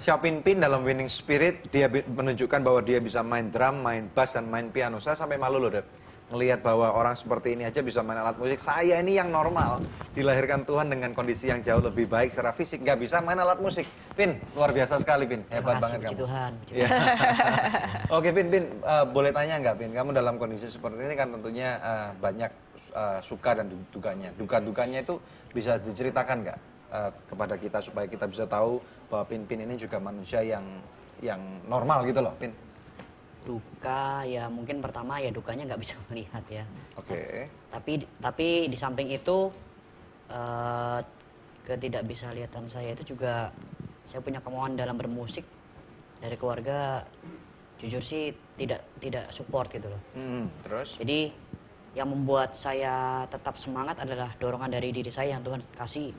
Xiao Pinpin dalam Winning Spirit, dia menunjukkan bahwa dia bisa main drum, main bass, dan main piano. Saya sampai malu loh, Dep. Ngelihat bahwa orang seperti ini aja bisa main alat musik. Saya ini yang normal, dilahirkan Tuhan dengan kondisi yang jauh lebih baik secara fisik, nggak bisa main alat musik. Pin, luar biasa sekali, Pin. Hebat banget kamu. Tuhan. Ya. Oke, Pin, boleh tanya nggak, Pin? Kamu dalam kondisi seperti ini kan tentunya banyak suka dan dukanya. Duka-dukanya itu bisa diceritakan nggak kepada kita supaya kita bisa tahu bahwa Pinpin ini juga manusia yang normal gitu loh, Pin. Duka ya mungkin pertama ya dukanya nggak bisa melihat ya. Oke. Tapi di samping itu ketidak bisa lihatan saya itu juga saya punya kemauan dalam bermusik dari keluarga jujur sih tidak support gitu loh. Terus? Jadi yang membuat saya tetap semangat adalah dorongan dari diri saya yang Tuhan kasih.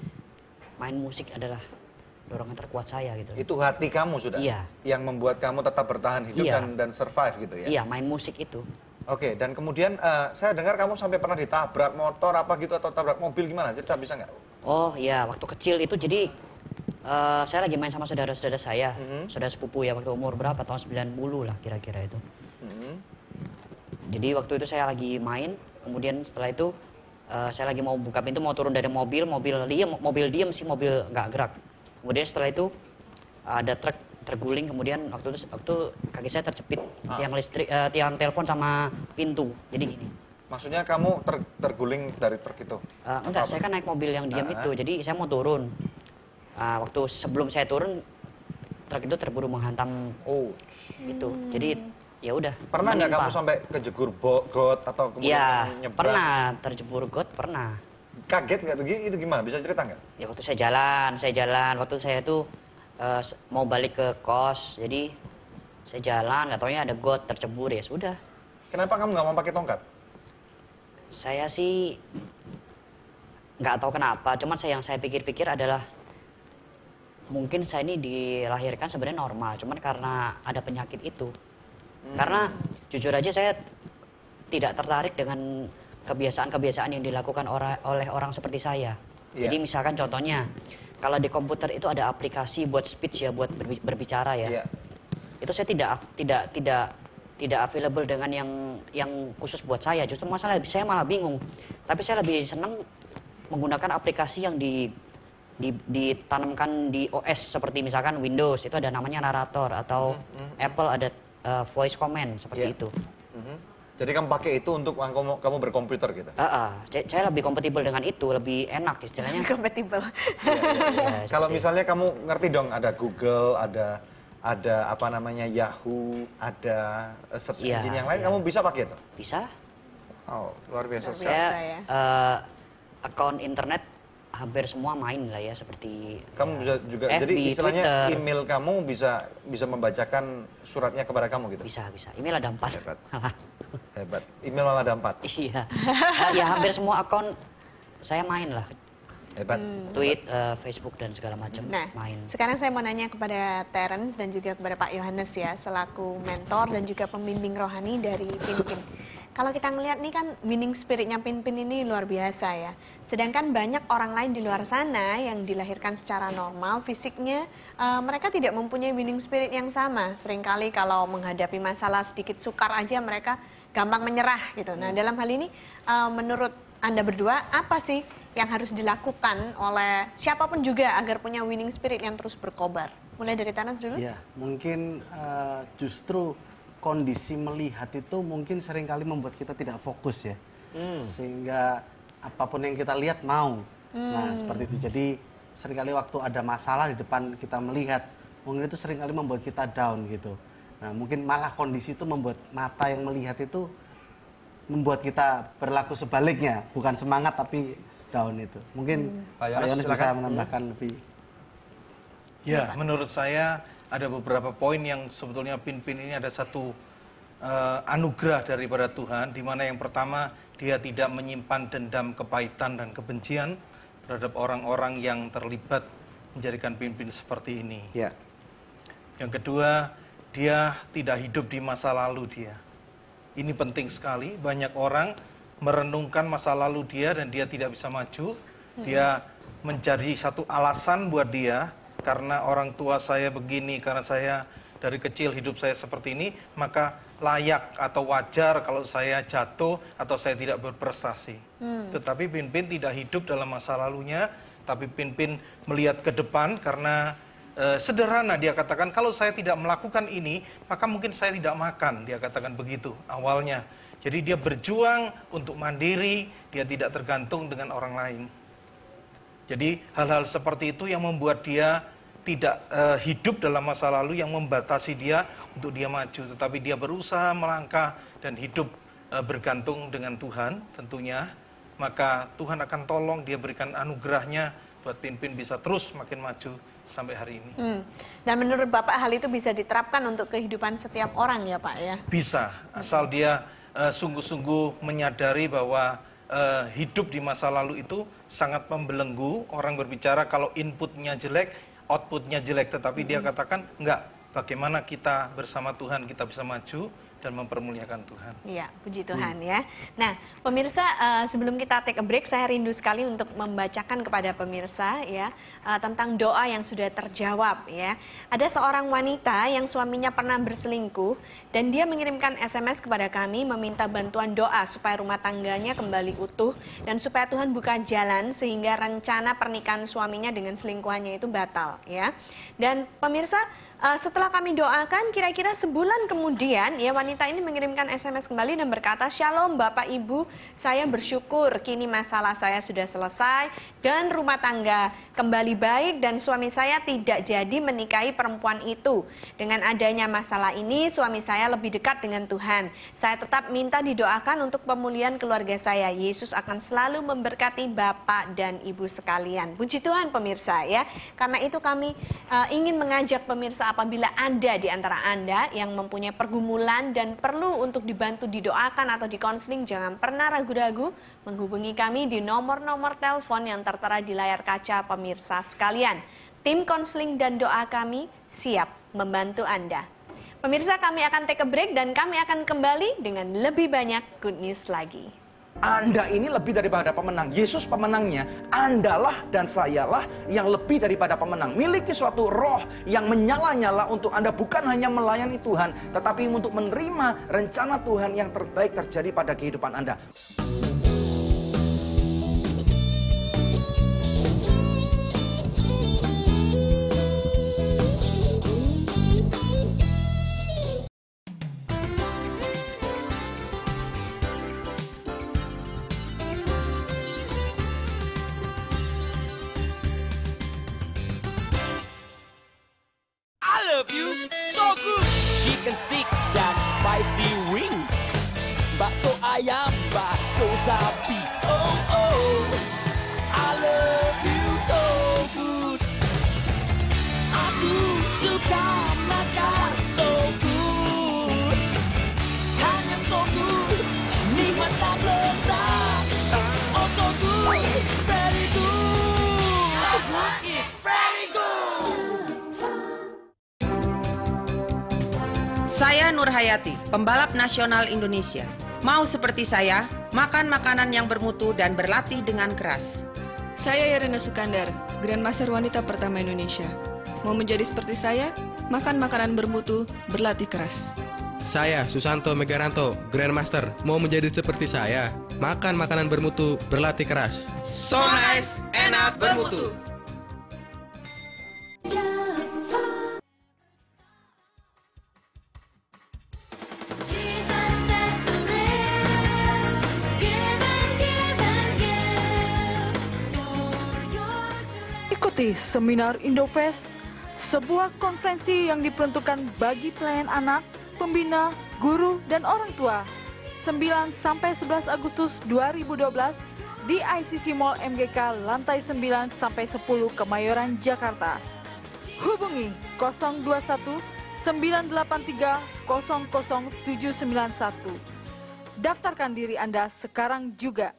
Main musik adalah dorongan terkuat saya gitu. Itu hati kamu sudah? Iya. Yang membuat kamu tetap bertahan hidup dan survive gitu ya? Iya, main musik itu. Oke, dan kemudian saya dengar kamu sampai pernah ditabrak motor apa gitu atau tabrak mobil, gimana? Cerita bisa nggak? Oh iya, waktu kecil itu jadi Saya lagi main sama saudara-saudara saya, saudara sepupu ya, waktu umur berapa, tahun 90 lah kira-kira itu. Jadi waktu itu saya lagi main, kemudian setelah itu saya lagi mau buka pintu, mau turun dari mobil diem sih, mobil nggak gerak. Kemudian setelah itu ada truk terguling, kemudian waktu itu kaki saya terjepit tiang listrik, tiang telepon sama pintu. Jadi gini. Maksudnya kamu terguling dari truk itu? Enggak, saya kan naik mobil yang diam itu, jadi saya mau turun. Waktu sebelum saya turun, truk itu terburu menghantam itu. Jadi ya udah. Pernah nggak kamu sampai kejebur got atau kemudian nyebrang? Pernah terjebur got, pernah. Kaget nggak tuh? Itu gimana? Bisa cerita nggak? Ya waktu saya jalan. Waktu saya tuh mau balik ke kos, jadi saya jalan, nggak taunya ada got tercebur, ya sudah. Kenapa kamu nggak mau pakai tongkat? Saya sih nggak tahu kenapa, cuman yang saya pikir-pikir adalah mungkin saya ini dilahirkan sebenarnya normal, cuman karena ada penyakit itu. Karena jujur aja saya tidak tertarik dengan kebiasaan-kebiasaan yang dilakukan oleh orang seperti saya. Jadi misalkan contohnya, kalau di komputer itu ada aplikasi buat speech ya, buat berbicara ya. Itu saya tidak available dengan yang khusus buat saya. Justru masalah saya malah bingung. Tapi saya lebih senang menggunakan aplikasi yang ditanamkan di OS, seperti misalkan Windows itu ada namanya narator, atau Apple ada voice command seperti itu. Jadi kamu pakai itu untuk kamu berkomputer gitu? Saya lebih kompatibel dengan itu, lebih enak istilahnya. Kompatibel. Kalau misalnya kamu ngerti dong, ada Google, ada apa namanya Yahoo, ada search engine yang lain, kamu bisa pakai itu? Bisa. Oh, luar biasa. Saya akun internet hampir semua main lah ya, seperti kamu bisa juga FB, jadi istilahnya Twitter. Email kamu bisa membacakan suratnya kepada kamu gitu? Bisa. Email ada 4. Hebat. Email malah ada 4? Iya. Ya hampir semua akun saya main lah. Hebat. Tweet, Facebook dan segala macam main. Sekarang saya mau nanya kepada Terence dan juga kepada Pak Yohanes ya, selaku mentor dan juga pembimbing rohani dari Pinpin. Kalau kita ngelihat nih kan winning spiritnya Pinpin ini luar biasa ya. Sedangkan banyak orang lain di luar sana yang dilahirkan secara normal, fisiknya mereka tidak mempunyai winning spirit yang sama. Seringkali kalau menghadapi masalah sedikit sukar aja mereka gampang menyerah gitu. Nah dalam hal ini menurut Anda berdua apa sih yang harus dilakukan oleh siapapun juga agar punya winning spirit yang terus berkobar? Mulai dari Terence dulu. Ya, mungkin justru kondisi melihat itu mungkin seringkali membuat kita tidak fokus ya. Sehingga apapun yang kita lihat mau. Nah, seperti itu. Jadi seringkali waktu ada masalah di depan kita melihat, mungkin itu seringkali membuat kita down gitu. Nah, mungkin malah kondisi itu membuat mata yang melihat itu membuat kita berlaku sebaliknya, bukan semangat tapi down itu. Mungkin Pak Yohanes bisa menambahkan lebih. Ya, menurut saya ada beberapa poin yang sebetulnya Pinpin ini ada satu anugerah daripada Tuhan, di mana yang pertama dia tidak menyimpan dendam, kepahitan dan kebencian terhadap orang-orang yang terlibat menjadikan Pinpin seperti ini. Ya. Yang kedua, dia tidak hidup di masa lalu dia. Ini penting sekali, banyak orang merenungkan masa lalu dia dan dia tidak bisa maju. Dia menjadi satu alasan buat dia, karena orang tua saya begini, karena saya dari kecil hidup saya seperti ini, maka layak atau wajar kalau saya jatuh atau saya tidak berprestasi. Tetapi Pinpin tidak hidup dalam masa lalunya, tapi Pinpin melihat ke depan karena sederhana dia katakan, kalau saya tidak melakukan ini, maka mungkin saya tidak makan, dia katakan begitu awalnya. Jadi dia berjuang untuk mandiri, dia tidak tergantung dengan orang lain. Jadi hal-hal seperti itu yang membuat dia tidak hidup dalam masa lalu yang membatasi dia untuk dia maju. Tetapi dia berusaha melangkah dan hidup bergantung dengan Tuhan tentunya. Maka Tuhan akan tolong, dia berikan anugerahnya buat Pinpin bisa terus makin maju sampai hari ini. Dan menurut Bapak hal itu bisa diterapkan untuk kehidupan setiap orang ya Pak ya? Bisa, asal dia sungguh-sungguh menyadari bahwa hidup di masa lalu itu sangat membelenggu. Orang berbicara kalau inputnya jelek, outputnya jelek, tetapi dia katakan enggak, bagaimana kita bersama Tuhan kita bisa maju, dan mempermuliakan Tuhan. Iya, puji Tuhan ya. Nah, pemirsa, sebelum kita take a break, saya rindu sekali untuk membacakan kepada pemirsa ya tentang doa yang sudah terjawab ya. Ada seorang wanita yang suaminya pernah berselingkuh dan dia mengirimkan SMS kepada kami meminta bantuan doa supaya rumah tangganya kembali utuh dan supaya Tuhan buka jalan sehingga rencana pernikahan suaminya dengan selingkuhannya itu batal ya. Dan pemirsa, setelah kami doakan, kira-kira sebulan kemudian ya wanita ini mengirimkan SMS kembali dan berkata, "Shalom Bapak Ibu, saya bersyukur kini masalah saya sudah selesai dan rumah tangga kembali baik dan suami saya tidak jadi menikahi perempuan itu. Dengan adanya masalah ini, suami saya lebih dekat dengan Tuhan. Saya tetap minta didoakan untuk pemulihan keluarga saya. Yesus akan selalu memberkati Bapak dan Ibu sekalian." Puji Tuhan pemirsa ya. Karena itu kami ingin mengajak pemirsa, apabila ada di antara Anda yang mempunyai pergumulan dan perlu untuk dibantu didoakan atau dikonseling, jangan pernah ragu-ragu menghubungi kami di nomor-nomor telepon yang tertera di layar kaca pemirsa sekalian. Tim konseling dan doa kami siap membantu Anda. Pemirsa, kami akan take a break dan kami akan kembali dengan lebih banyak good news lagi. Anda ini lebih daripada pemenang. Yesus pemenangnya. Andalah dan sayalah yang lebih daripada pemenang. Miliki suatu roh yang menyala-nyala untuk Anda bukan hanya melayani Tuhan, tetapi untuk menerima rencana Tuhan yang terbaik terjadi pada kehidupan Anda. Chicken stick dan spicy wings, bakso ayam, bakso sapi. Oh oh, I love you so good. Aku suka makan so good, hanya so good, nikmat tak lezat. Oh so good, very good. So good is very good. Saya Nur Hayati, pembalap nasional Indonesia. Mau seperti saya, makan makanan yang bermutu dan berlatih dengan keras. Saya Yarina Sukandar, Grandmaster wanita pertama Indonesia. Mau menjadi seperti saya, makan makanan bermutu, berlatih keras. Saya Susanto Megaranto, Grandmaster. Mau menjadi seperti saya, makan makanan bermutu, berlatih keras. So nice, enak, bermutu. Ikuti Seminar Indofest, sebuah konferensi yang diperuntukkan bagi pelayan anak, pembina, guru, dan orang tua. 9-11 Agustus 2012 di ICC Mall MGK lantai 9-10 Kemayoran, Jakarta. Hubungi 021 983 00791. Daftarkan diri Anda sekarang juga.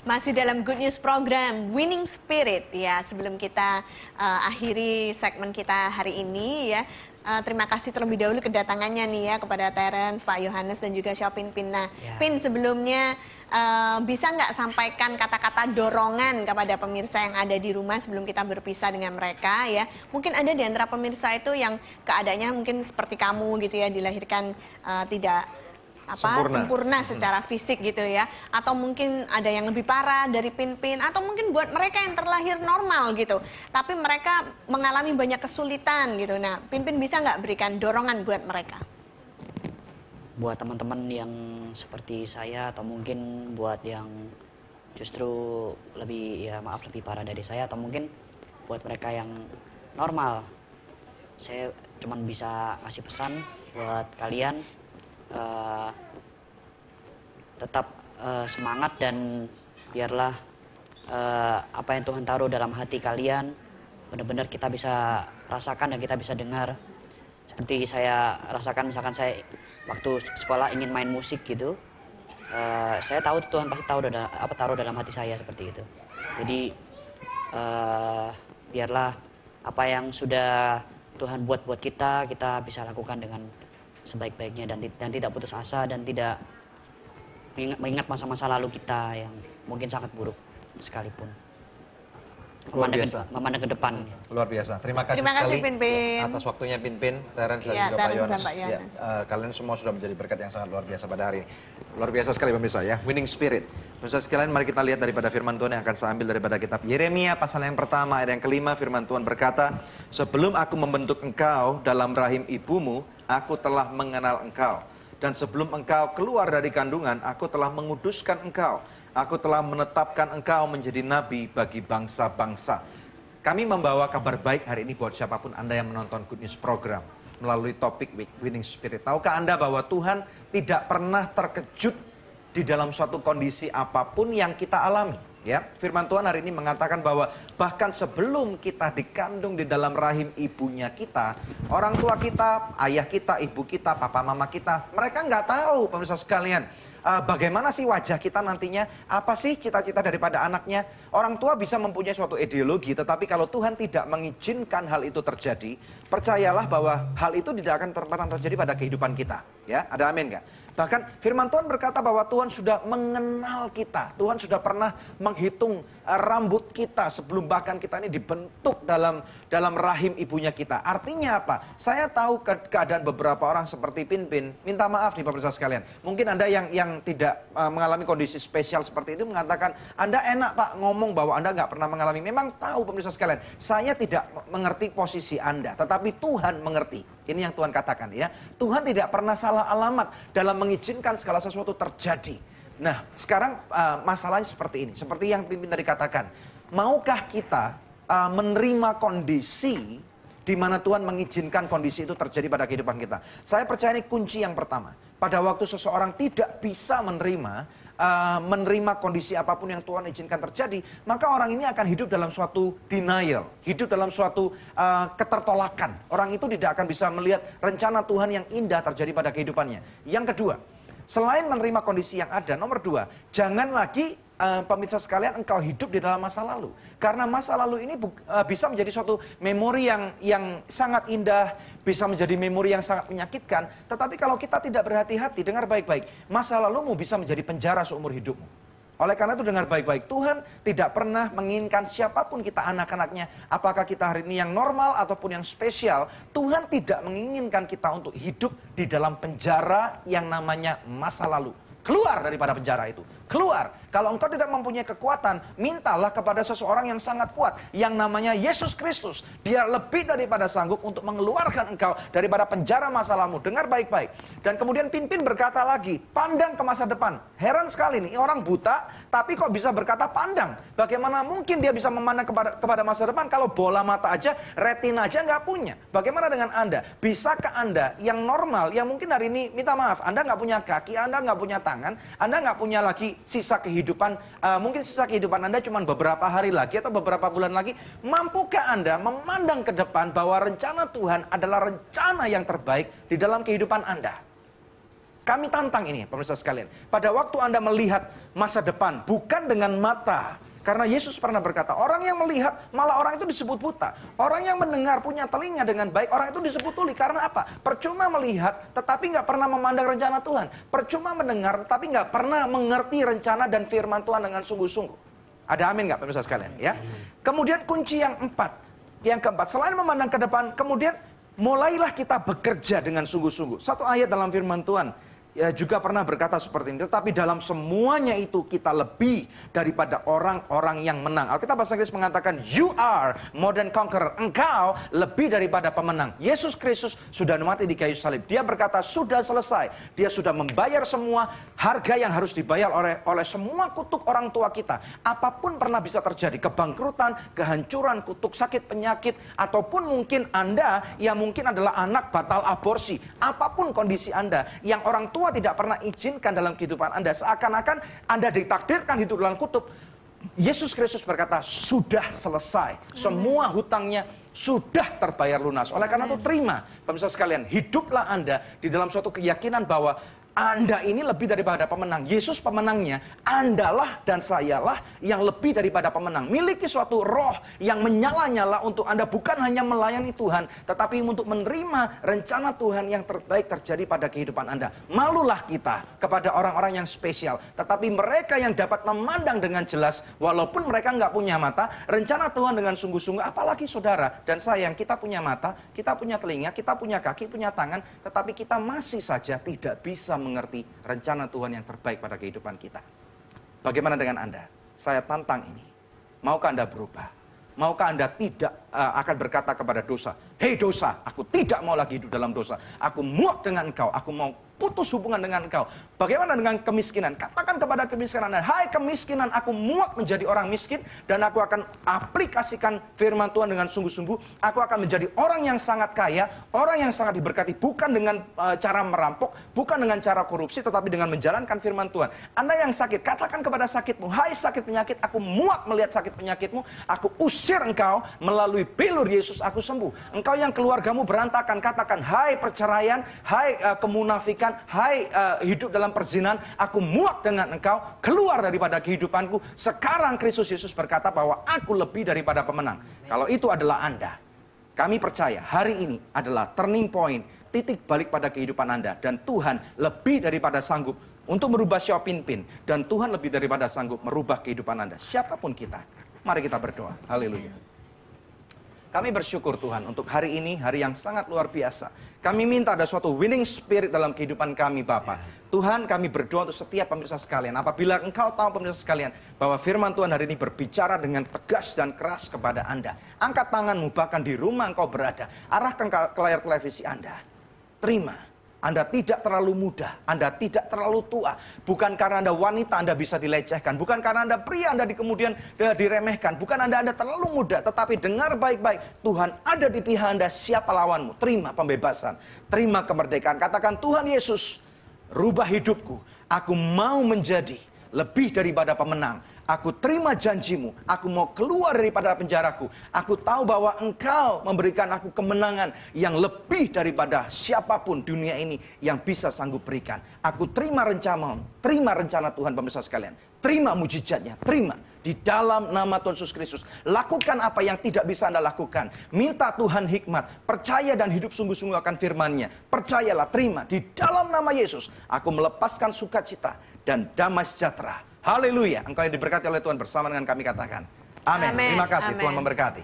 Masih dalam Good News program Winning Spirit ya. Sebelum kita akhiri segmen kita hari ini ya, terima kasih terlebih dahulu kedatangannya nih ya kepada Terence, Pak Yohanes dan juga Syopin Pin. Nah, Pin sebelumnya bisa nggak sampaikan kata-kata dorongan kepada pemirsa yang ada di rumah sebelum kita berpisah dengan mereka ya. Mungkin ada di antara pemirsa itu yang keadaannya mungkin seperti kamu gitu ya, dilahirkan tidak sempurna secara fisik gitu ya, atau mungkin ada yang lebih parah dari Pin-Pin, atau mungkin buat mereka yang terlahir normal gitu tapi mereka mengalami banyak kesulitan gitu. Nah, Pin-Pin bisa nggak berikan dorongan buat mereka? Buat teman-teman yang seperti saya, atau mungkin buat yang justru lebih lebih parah dari saya, atau mungkin buat mereka yang normal, saya cuman bisa kasih pesan buat kalian, tetap semangat dan biarlah apa yang Tuhan taruh dalam hati kalian benar-benar kita bisa rasakan dan kita bisa dengar. Seperti saya rasakan, misalkan saya waktu sekolah ingin main musik gitu, saya tahu Tuhan pasti taruh dalam hati saya seperti itu. Jadi biarlah apa yang sudah Tuhan buat kita bisa lakukan dengan sebaik-baiknya dan tidak putus asa dan tidak mengingat masa-masa lalu kita yang mungkin sangat buruk sekalipun. Memandang ke depan. Luar biasa. Terima kasih sekali Pinpin. atas waktunya Pinpin, Terence dan juga Pak Yohanes. Kalian semua sudah menjadi berkat yang sangat luar biasa pada hari ini. Luar biasa sekali pemirsa ya, winning spirit. Pemirsa sekalian, mari kita lihat daripada firman Tuhan yang akan saya ambil daripada kitab Yeremia pasal yang pertama ayat yang kelima. Firman Tuhan berkata, sebelum aku membentuk engkau dalam rahim ibumu, aku telah mengenal engkau. Dan sebelum engkau keluar dari kandungan, aku telah menguduskan engkau. Aku telah menetapkan engkau menjadi nabi bagi bangsa-bangsa. Kami membawa kabar baik hari ini buat siapapun Anda yang menonton Good News Program melalui topik Winning Spirit. Tahukah Anda bahwa Tuhan tidak pernah terkejut di dalam suatu kondisi apapun yang kita alami? Ya, firman Tuhan hari ini mengatakan bahwa bahkan sebelum kita dikandung di dalam rahim ibunya kita, orang tua kita, ayah kita, ibu kita, papa mama kita, mereka nggak tahu pemirsa sekalian. Bagaimana sih wajah kita nantinya? Apa sih cita-cita daripada anaknya? Orang tua bisa mempunyai suatu ideologi, tetapi kalau Tuhan tidak mengizinkan hal itu terjadi, percayalah bahwa hal itu tidak akan terjadi pada kehidupan kita. Ya, ada amin nggak? Bahkan firman Tuhan berkata bahwa Tuhan sudah mengenal kita. Tuhan sudah pernah menghitung rambut kita sebelum bahkan kita ini dibentuk dalam rahim ibunya kita. Artinya apa? Saya tahu keadaan beberapa orang seperti Pinpin. Minta maaf nih pemirsa sekalian. Mungkin Anda yang tidak mengalami kondisi spesial seperti itu mengatakan, Anda enak Pak ngomong bahwa Anda nggak pernah mengalami. Memang tahu pemirsa sekalian. Saya tidak mengerti posisi Anda, tetapi Tuhan mengerti. Ini yang Tuhan katakan ya. Tuhan tidak pernah salah alamat dalam mengizinkan segala sesuatu terjadi. Nah, sekarang masalahnya seperti ini. Seperti yang Pimpin tadi katakan. Maukah kita menerima kondisi di mana Tuhan mengizinkan kondisi itu terjadi pada kehidupan kita? Saya percaya ini kunci yang pertama. Pada waktu seseorang tidak bisa menerima kondisi apapun yang Tuhan izinkan terjadi, maka orang ini akan hidup dalam suatu denial, hidup dalam suatu ketertolakan. Orang itu tidak akan bisa melihat rencana Tuhan yang indah terjadi pada kehidupannya. Yang kedua, selain menerima kondisi yang ada, nomor dua, jangan lagi pemirsa sekalian engkau hidup di dalam masa lalu. Karena masa lalu ini bisa menjadi suatu memori yang sangat indah, bisa menjadi memori yang sangat menyakitkan. Tetapi kalau kita tidak berhati-hati, dengar baik-baik, masa lalumu bisa menjadi penjara seumur hidupmu. Oleh karena itu dengar baik-baik, Tuhan tidak pernah menginginkan siapapun kita anak-anaknya, apakah kita hari ini yang normal ataupun yang spesial, Tuhan tidak menginginkan kita untuk hidup di dalam penjara yang namanya masa lalu. Keluar daripada penjara itu. Keluar. Kalau engkau tidak mempunyai kekuatan, mintalah kepada seseorang yang sangat kuat. Yang namanya Yesus Kristus. Dia lebih daripada sanggup untuk mengeluarkan engkau daripada penjara masa lalu. Dengar baik-baik. Dan kemudian Pimpin berkata lagi, pandang ke masa depan. Heran sekali nih, orang buta, tapi kok bisa berkata pandang. Bagaimana mungkin dia bisa memandang kepada masa depan kalau bola mata aja, retina aja nggak punya. Bagaimana dengan Anda? Bisakah Anda yang normal, yang mungkin hari ini, minta maaf, Anda nggak punya kaki, Anda nggak punya tangan, Anda nggak punya lagi sisa kehidupan, mungkin sisa kehidupan Anda cuma beberapa hari lagi atau beberapa bulan lagi. Mampukah Anda memandang ke depan bahwa rencana Tuhan adalah rencana yang terbaik di dalam kehidupan Anda? Kami tantang ini pemirsa sekalian. Pada waktu Anda melihat masa depan bukan dengan mata, karena Yesus pernah berkata, orang yang melihat, malah orang itu disebut buta. Orang yang mendengar, punya telinga dengan baik, orang itu disebut tuli. Karena apa? Percuma melihat, tetapi nggak pernah memandang rencana Tuhan. Percuma mendengar, tetapi nggak pernah mengerti rencana dan firman Tuhan dengan sungguh-sungguh. Ada amin nggak pemirsa sekalian? Ya. Kemudian kunci yang keempat, selain memandang ke depan, kemudian mulailah kita bekerja dengan sungguh-sungguh. Satu ayat dalam firman Tuhan juga pernah berkata seperti ini, tetapi dalam semuanya itu kita lebih daripada orang-orang yang menang. Alkitab bahasa Inggris mengatakan, you are more than conqueror. Engkau lebih daripada pemenang. Yesus Kristus sudah mati di kayu salib. Dia berkata, sudah selesai. Dia sudah membayar semua harga yang harus dibayar oleh semua kutuk orang tua kita. Apapun pernah bisa terjadi, kebangkrutan, kehancuran, kutuk sakit, penyakit, ataupun mungkin Anda yang mungkin adalah anak batal aborsi. Apapun kondisi Anda, yang orang tua tidak pernah izinkan dalam kehidupan Anda, seakan-akan Anda ditakdirkan hidup dalam kutub. Yesus Kristus berkata, sudah selesai. Semua hutangnya sudah terbayar lunas. Oleh karena itu terima, pemirsa sekalian, hiduplah Anda di dalam suatu keyakinan bahwa Anda ini lebih daripada pemenang. Yesus pemenangnya, Andalah dan sayalah yang lebih daripada pemenang. Miliki suatu roh yang menyala-nyala untuk Anda bukan hanya melayani Tuhan, tetapi untuk menerima rencana Tuhan yang terbaik terjadi pada kehidupan Anda. Malulah kita kepada orang-orang yang spesial, tetapi mereka yang dapat memandang dengan jelas, walaupun mereka nggak punya mata, rencana Tuhan dengan sungguh-sungguh. Apalagi saudara dan saya yang kita punya mata, kita punya telinga, kita punya kaki, punya tangan, tetapi kita masih saja tidak bisa mengerti rencana Tuhan yang terbaik pada kehidupan kita. Bagaimana dengan Anda? Saya tantang ini. Maukah Anda berubah? Maukah Anda tidak akan berkata kepada dosa, "Hei dosa, aku tidak mau lagi hidup dalam dosa. Aku muak dengan engkau, aku mau putus hubungan dengan engkau." Bagaimana dengan kemiskinan? Katakan kepada kemiskinan Anda, "Hai kemiskinan, aku muak menjadi orang miskin dan aku akan aplikasikan firman Tuhan dengan sungguh-sungguh. Aku akan menjadi orang yang sangat kaya, orang yang sangat diberkati, bukan dengan cara merampok, bukan dengan cara korupsi, tetapi dengan menjalankan firman Tuhan." Anda yang sakit, katakan kepada sakitmu, "Hai sakit penyakit, aku muak melihat sakit penyakitmu. Aku usir engkau melalui bilur Yesus, aku sembuh." Engkau yang keluargamu berantakan, katakan, "Hai perceraian, hai kemunafikan, hai hidup dalam perzinahan, aku muak dengan engkau, keluar daripada kehidupanku." Sekarang Kristus Yesus berkata bahwa aku lebih daripada pemenang. Kalau itu adalah Anda, kami percaya hari ini adalah turning point, titik balik pada kehidupan Anda. Dan Tuhan lebih daripada sanggup untuk merubah Xiao Pinpin. Dan Tuhan lebih daripada sanggup merubah kehidupan Anda. Siapapun kita, mari kita berdoa. Haleluya. Kami bersyukur Tuhan untuk hari ini, hari yang sangat luar biasa. Kami minta ada suatu winning spirit dalam kehidupan kami Bapa. Tuhan, kami berdoa untuk setiap pemirsa sekalian. Apabila Engkau tahu pemirsa sekalian bahwa firman Tuhan hari ini berbicara dengan tegas dan keras kepada Anda. Angkat tanganmu bahkan di rumah Engkau berada. Arahkan ke layar televisi Anda. Terima. Anda tidak terlalu muda, Anda tidak terlalu tua. Bukan karena Anda wanita Anda bisa dilecehkan, bukan karena Anda pria Anda kemudian diremehkan, bukan Anda terlalu muda, tetapi dengar baik-baik, Tuhan ada di pihak Anda, siapa lawanmu? Terima pembebasan, terima kemerdekaan. Katakan, "Tuhan Yesus, rubah hidupku, aku mau menjadi lebih daripada pemenang. Aku terima janjimu, aku mau keluar daripada penjaraku. Aku tahu bahwa Engkau memberikan aku kemenangan yang lebih daripada siapapun dunia ini yang bisa sanggup berikan. Aku terima rencana Tuhan pemirsa sekalian. Terima mujizatnya, terima di dalam nama Tuhan Yesus Kristus. Lakukan apa yang tidak bisa Anda lakukan. Minta Tuhan hikmat, percaya dan hidup sungguh-sungguh akan firman-Nya. Percayalah, terima di dalam nama Yesus. Aku melepaskan sukacita dan damai sejahtera. Haleluya. Engkau yang diberkati oleh Tuhan bersama dengan kami katakan. Amin. Terima kasih. Amen. Tuhan memberkati.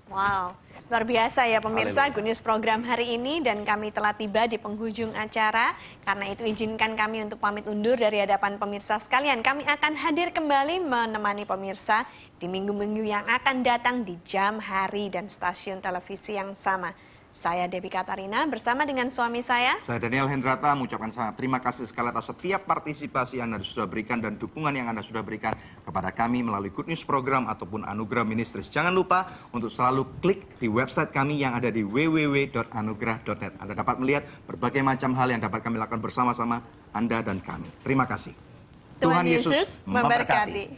Wow. Luar biasa ya pemirsa, Good News program hari ini, dan kami telah tiba di penghujung acara. Karena itu izinkan kami untuk pamit undur dari hadapan pemirsa sekalian. Kami akan hadir kembali menemani pemirsa di minggu-minggu yang akan datang di jam, hari, dan stasiun televisi yang sama. Saya Debbie Katarina bersama dengan suami saya Daniel Hendrata, mengucapkan sangat terima kasih sekali atas setiap partisipasi yang Anda sudah berikan dan dukungan yang Anda sudah berikan kepada kami melalui Good News Program ataupun Anugerah Ministries. Jangan lupa untuk selalu klik di website kami yang ada di www.anugerah.net. Anda dapat melihat berbagai macam hal yang dapat kami lakukan bersama-sama Anda dan kami. Terima kasih. Tuhan Yesus memberkati.